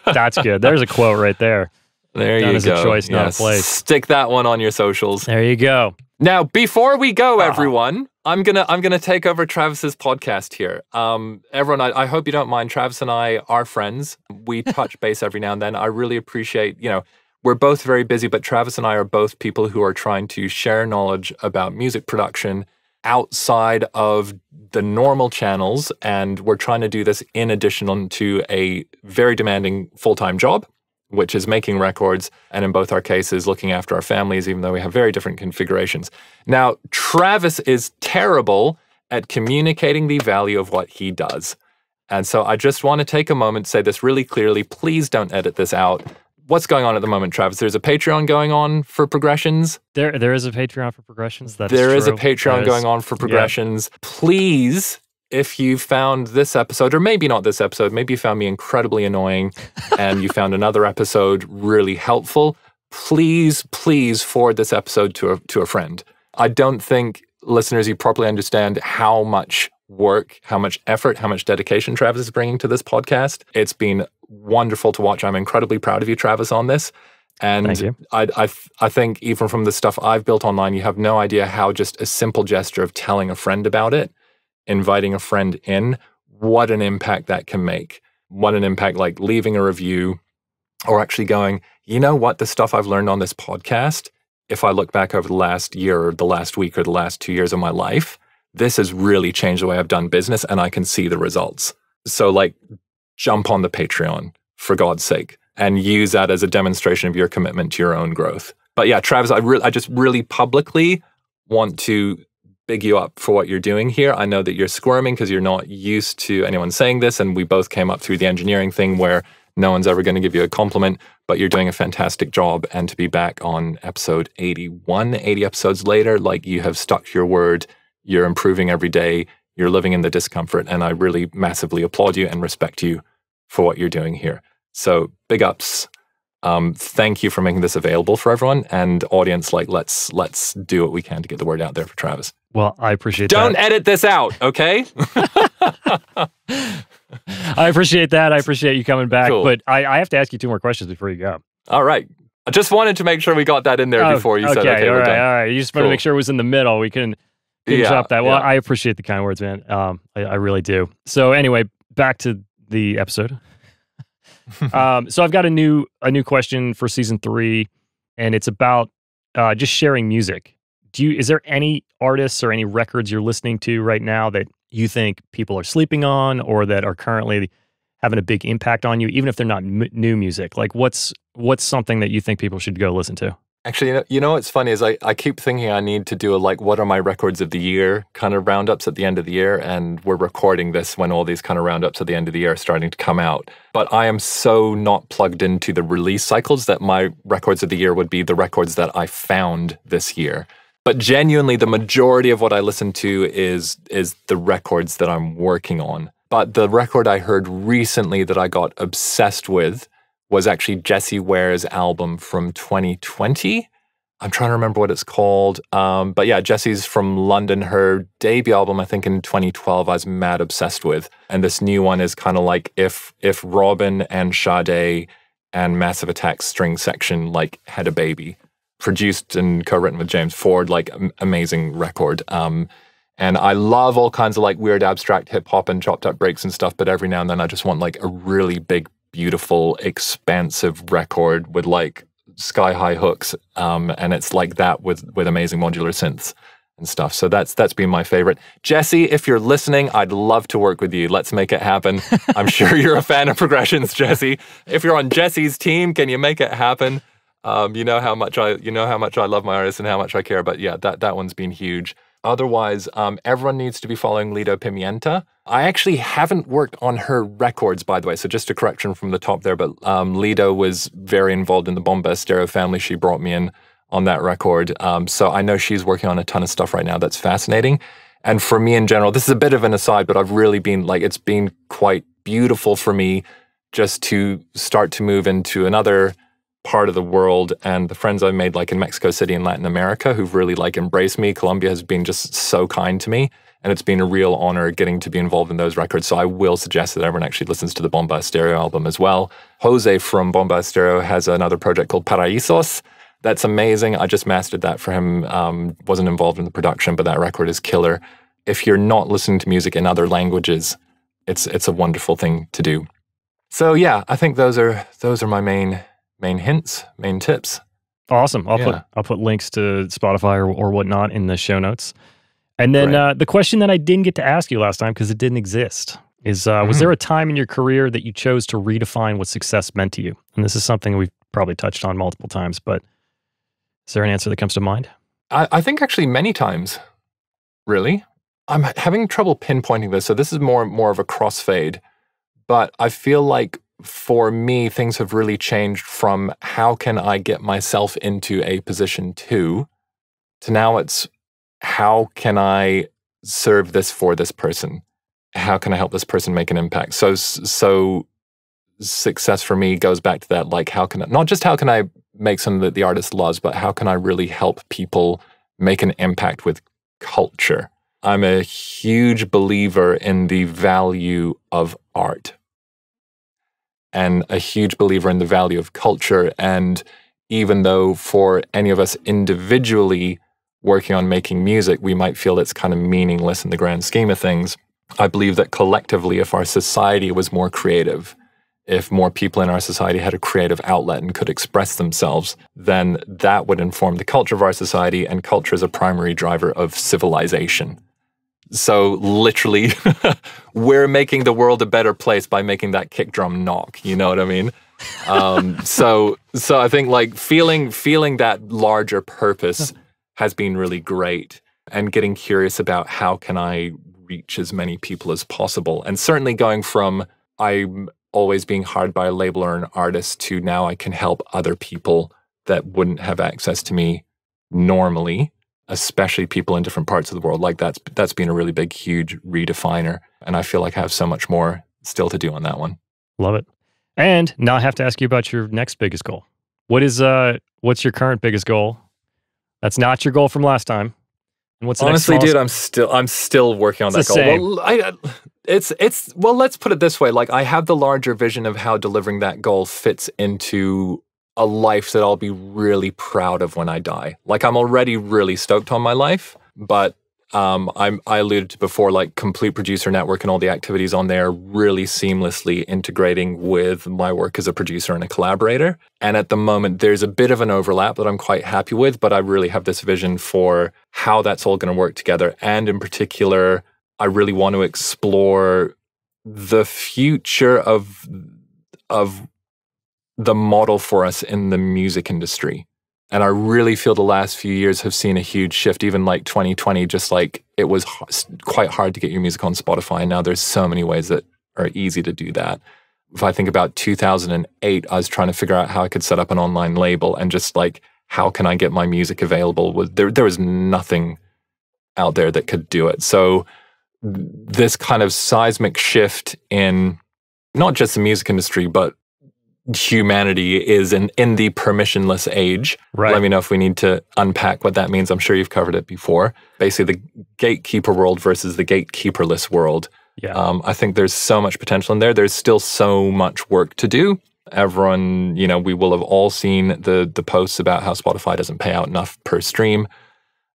that's good. There's a quote right there. There Done you is go. A choice, not a place. Stick that one on your socials. There you go. Now, before we go, everyone, I'm gonna take over Travis's podcast here. Everyone, I hope you don't mind. Travis and I are friends. We touch base every now and then. I really appreciate. You know, we're both very busy, but Travis and I are both people who are trying to share knowledge about music production outside of the normal channels, and we're trying to do this in addition to a very demanding full-time job, which is making records, and in both our cases, looking after our families, even though we have very different configurations. Now, Travis is terrible at communicating the value of what he does. And so I just want to take a moment to say this really clearly. Please don't edit this out. What's going on at the moment, Travis? There's a Patreon going on for Progressions. There is a Patreon for Progressions. There is a Patreon going on for Progressions. Yeah. Please, if you found this episode, or maybe not this episode, maybe you found me incredibly annoying and you found another episode really helpful, please forward this episode to a friend. I don't think, listeners, you properly understand how much work, how much effort, how much dedication Travis is bringing to this podcast. It's been wonderful to watch. I'm incredibly proud of you, Travis, on this. And thank you. I think even from the stuff I've built online, you have no idea how just a simple gesture of telling a friend about it, inviting a friend in, what an impact that can make. What an impact, like leaving a review or actually going, you know what, the stuff I've learned on this podcast, if I look back over the last year or the last week or the last 2 years of my life, this has really changed the way I've done business and I can see the results. So like, jump on the Patreon, for God's sake, and use that as a demonstration of your commitment to your own growth. But yeah, Travis, I just really publicly want to big you up for what you're doing here. I know that you're squirming because you're not used to anyone saying this, and we both came up through the engineering thing where no one's ever going to give you a compliment, but you're doing a fantastic job. And to be back on episode 81, 80 episodes later, like you have stuck to your word, you're improving every day, you're living in the discomfort, and I really massively applaud you and respect you for what you're doing here. So big ups. Thank you for making this available for everyone, and audience, like let's do what we can to get the word out there for Travis. Well, I appreciate that. Don't that. edit this out, okay? I appreciate that. I appreciate you coming back. Cool. But I have to ask you 2 more questions before you go. All right. I just wanted to make sure we got that in there before you said, okay, we're done. All right. You just wanted to make sure it was in the middle. We couldn't drop that. Well, I appreciate the kind words, man. I really do. So anyway, back to the episode. So I've got a new question for season 3, and it's about just sharing music. Is there any artists or any records you're listening to right now that you think people are sleeping on, or that are currently having a big impact on you, even if they're not new music? Like, what's something that you think people should go listen to? Actually, you know what's funny is I keep thinking I need to do a, like, what are my records of the year kind of roundups at the end of the year, and we're recording this when all these kind of roundups at the end of the year are starting to come out. But I am so not plugged into the release cycles that my records of the year would be the records that I found this year. But genuinely, the majority of what I listen to is the records that I'm working on. But the record I heard recently that I got obsessed with was actually Jessie Ware's album from 2020. I'm trying to remember what it's called. But yeah, Jessie's from London. Her debut album, I think in 2012, I was mad obsessed with. And this new one is kind of like if Robin and Sade and Massive Attack's string section like had a baby. Produced and co-written with James Ford, like amazing record. And I love all kinds of like weird abstract hip hop and chopped up breaks and stuff, but every now and then I just want like a really big, beautiful, expansive record with like sky high hooks. And it's like that with amazing modular synths and stuff. So that's been my favorite. Jessie, if you're listening, I'd love to work with you. Let's make it happen. I'm sure you're a fan of Progressions, Jessie. If you're on Jessie's team, can you make it happen? You know how much I love my artists and how much I care. But yeah, that one's been huge. Otherwise, everyone needs to be following Lido Pimienta. I actually haven't worked on her records, by the way. So just a correction from the top there. But Lido was very involved in the Bomba Estéreo family. She brought me in on that record. So I know she's working on a ton of stuff right now that's fascinating. And for me in general, this is a bit of an aside, but I've really been like, it's been quite beautiful for me just to start to move into another part of the world, and the friends I've made like in Mexico City and Latin America who've really like embraced me. Colombia has been just so kind to me, and it's been a real honor getting to be involved in those records. So I will suggest that everyone actually listens to the Bomba Estéreo album as well. Jose from Bomba Estéreo has another project called Paraísos. That's amazing. I just mastered that for him. Wasn't involved in the production, but that record is killer. If you're not listening to music in other languages, it's a wonderful thing to do. So yeah, I think those are my main hints, main tips. Awesome. I'll put links to Spotify or whatnot in the show notes. And then the question that I didn't get to ask you last time because it didn't exist is, was there a time in your career that you chose to redefine what success meant to you? And this is something we've probably touched on multiple times, but is there an answer that comes to mind? I think actually many times, really. I'm having trouble pinpointing this, so this is more of a crossfade. But I feel like for me, things have really changed from how can I get myself into a position to now it's how can I serve this for this person? How can I help this person make an impact? So success for me goes back to that, like how can I make something that the artist loves, but how can I really help people make an impact with culture? I'm a huge believer in the value of art, and a huge believer in the value of culture. And even though for any of us individually working on making music, we might feel it's kind of meaningless in the grand scheme of things, I believe that collectively, if our society was more creative, if more people in our society had a creative outlet and could express themselves, then that would inform the culture of our society, and culture is a primary driver of civilization. So literally, we're making the world a better place by making that kick drum knock. You know what I mean? So I think like feeling that larger purpose has been really great, and getting curious about how can I reach as many people as possible. And certainly going from I'm always being hired by a label or an artist to now I can help other people that wouldn't have access to me normally, especially people in different parts of the world. Like that's been a really big, huge redefiner. And I feel like I have so much more still to do on that one. Love it. And now I have to ask you about your next biggest goal. What's your current biggest goal? That's not your goal from last time. And what's the honestly, next dude, I'm still working on that goal. Same. Well, let's put it this way. Like I have the larger vision of how delivering that goal fits into a life that I'll be really proud of when I die. Like I'm already really stoked on my life, but I alluded to before, like Complete Producer Network and all the activities on there really seamlessly integrating with my work as a producer and a collaborator. And at the moment, there's a bit of an overlap that I'm quite happy with, but I really have this vision for how that's all going to work together. And in particular, I really want to explore the future of the model for us in the music industry. And I really feel the last few years have seen a huge shift, even like 2020, just like it was quite hard to get your music on Spotify. And now there's so many ways that are easy to do that. If I think about 2008, I was trying to figure out how I could set up an online label and just like, how can I get my music available? There was nothing out there that could do it. So this kind of seismic shift in not just the music industry, but humanity is in the permissionless age. Right. Let me know if we need to unpack what that means. I'm sure you've covered it before. Basically, the gatekeeper world versus the gatekeeperless world. Yeah. I think there's so much potential in there. There's still so much work to do. Everyone, you know, we will have all seen the posts about how Spotify doesn't pay out enough per stream,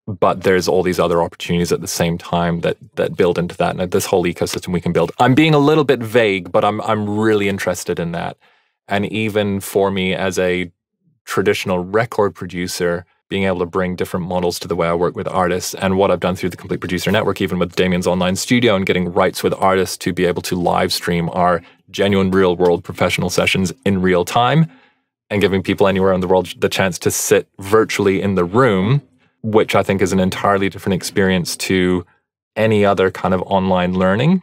but there's all these other opportunities at the same time that build into that, and this whole ecosystem we can build. I'm being a little bit vague, but I'm really interested in that. And even for me as a traditional record producer, being able to bring different models to the way I work with artists, and what I've done through the Complete Producer Network, even with Damian's online studio and getting rights with artists to be able to live stream our genuine real world professional sessions in real time, and giving people anywhere in the world the chance to sit virtually in the room, which I think is an entirely different experience to any other kind of online learning.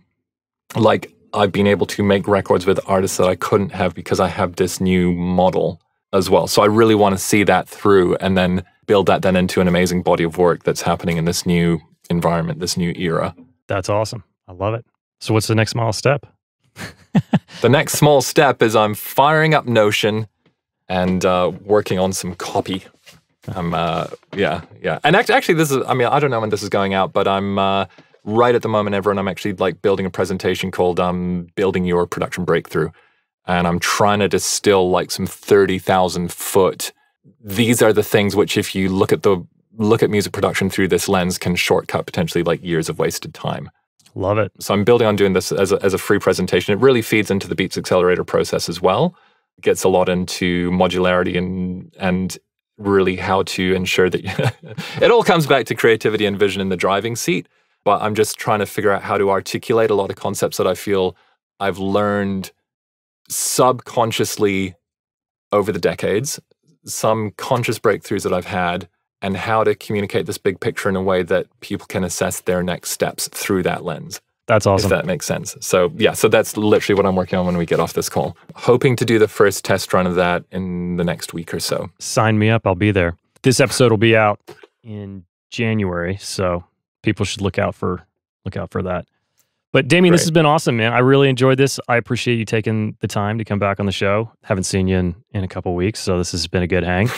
Like, I've been able to make records with artists that I couldn't have because I have this new model as well. So I really want to see that through and then build that then into an amazing body of work that's happening in this new environment, this new era. That's awesome. I love it. So what's the next small step? The next small step is I'm firing up Notion and working on some copy. Yeah. And actually this is, I mean, I don't know when this is going out, but I'm right at the moment, everyone, I'm actually like building a presentation called Building Your Production Breakthrough. And I'm trying to distill like some 30,000 foot. These are the things which, if you look at music production through this lens, can shortcut potentially like years of wasted time. Love it. So I'm building on doing this as a free presentation. It really feeds into the Beats Accelerator process as well. It gets a lot into modularity and really how to ensure that it all comes back to creativity and vision in the driving seat. But I'm just trying to figure out how to articulate a lot of concepts that I feel I've learned subconsciously over the decades, some conscious breakthroughs that I've had, and how to communicate this big picture in a way that people can assess their next steps through that lens. That's awesome. If that makes sense. So yeah, so that's literally what I'm working on when we get off this call. Hoping to do the first test run of that in the next week or so. Sign me up. I'll be there. This episode will be out in January, so people should look out for that. But Damian, This has been awesome, man. I really enjoyed this. I appreciate you taking the time to come back on the show. Haven't seen you in a couple of weeks, so this has been a good hang.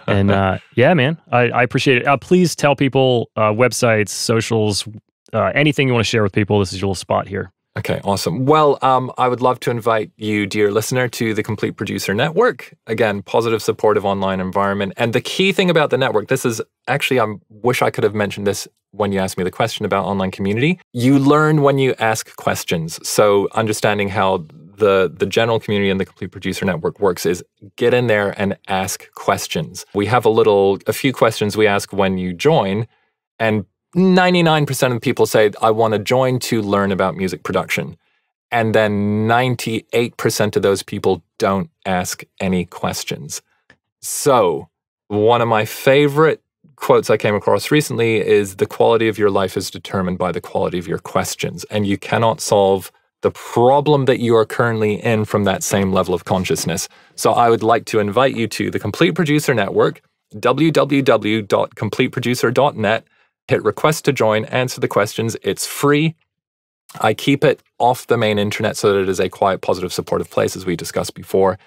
And yeah, man, I appreciate it. Please tell people websites, socials, anything you want to share with people. This is your little spot here. Okay, awesome. Well, I would love to invite you, dear listener, to the Complete Producer Network. Again, positive, supportive online environment. And the key thing about the network, this is actually, I wish I could have mentioned this when you asked me the question about online community. You learn when you ask questions. So understanding how the general community and the Complete Producer Network works is get in there and ask questions. We have a few questions we ask when you join, and 99% of the people say, I want to join to learn about music production. And then 98% of those people don't ask any questions. So one of my favorite quotes I came across recently is, the quality of your life is determined by the quality of your questions. And you cannot solve the problem that you are currently in from that same level of consciousness. So I would like to invite you to the Complete Producer Network, www.completeproducer.net. Hit request to join, answer the questions. It's free. I keep it off the main internet so that it is a quiet, positive, supportive place, as we discussed before.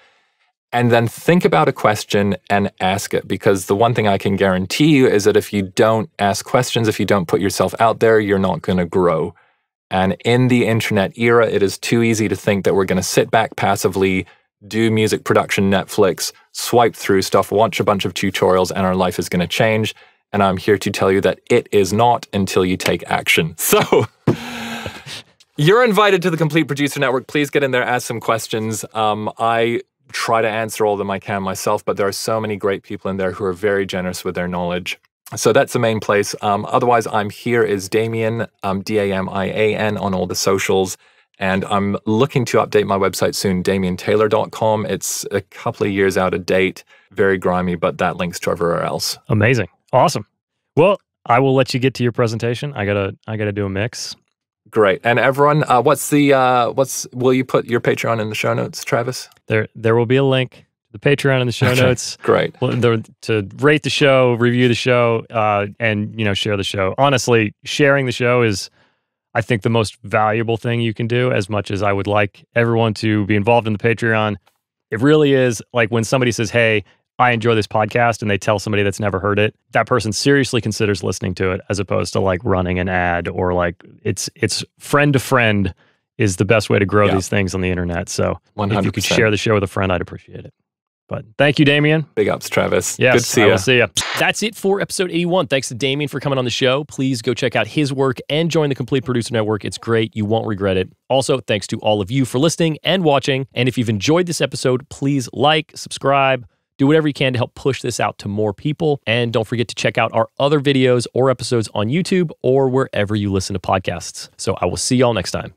And then think about a question and ask it, because the one thing I can guarantee you is that if you don't ask questions, if you don't put yourself out there, you're not going to grow. And in the internet era, it is too easy to think that we're going to sit back passively, do music production Netflix, swipe through stuff, watch a bunch of tutorials, and our life is going to change. And I'm here to tell you that it is not until you take action. So you're invited to the Complete Producer Network. Please get in there, ask some questions. I try to answer all of them I can myself, but there are so many great people in there who are very generous with their knowledge. So that's the main place. Otherwise, I'm here as Damian, Damian on all the socials. And I'm looking to update my website soon, DamianTaylor.com. It's a couple of years out of date, very grimy, but that links to everywhere else. Amazing. Awesome. Well, I will let you get to your presentation. I gotta do a mix. Great. And everyone, will you put your Patreon in the show notes, Travis? There will be a link to the Patreon in the show notes. Great. To rate the show, review the show, and share the show. Honestly, sharing the show is, I think, the most valuable thing you can do. As much as I would like everyone to be involved in the Patreon, it really is like when somebody says, "Hey, I enjoy this podcast," and they tell somebody that's never heard it, that person seriously considers listening to it, as opposed to like running an ad, or like it's friend to friend is the best way to grow these things on the internet. So 100%. If you could share the show with a friend, I'd appreciate it. But thank you, Damian. Big ups, Travis. Yes, good to see you. I will see you. That's it for episode 81. Thanks to Damian for coming on the show. Please go check out his work and join the Complete Producer Network. It's great. You won't regret it. Also, thanks to all of you for listening and watching. And if you've enjoyed this episode, please like, subscribe, do whatever you can to help push this out to more people. And don't forget to check out our other videos or episodes on YouTube or wherever you listen to podcasts. So I will see y'all next time.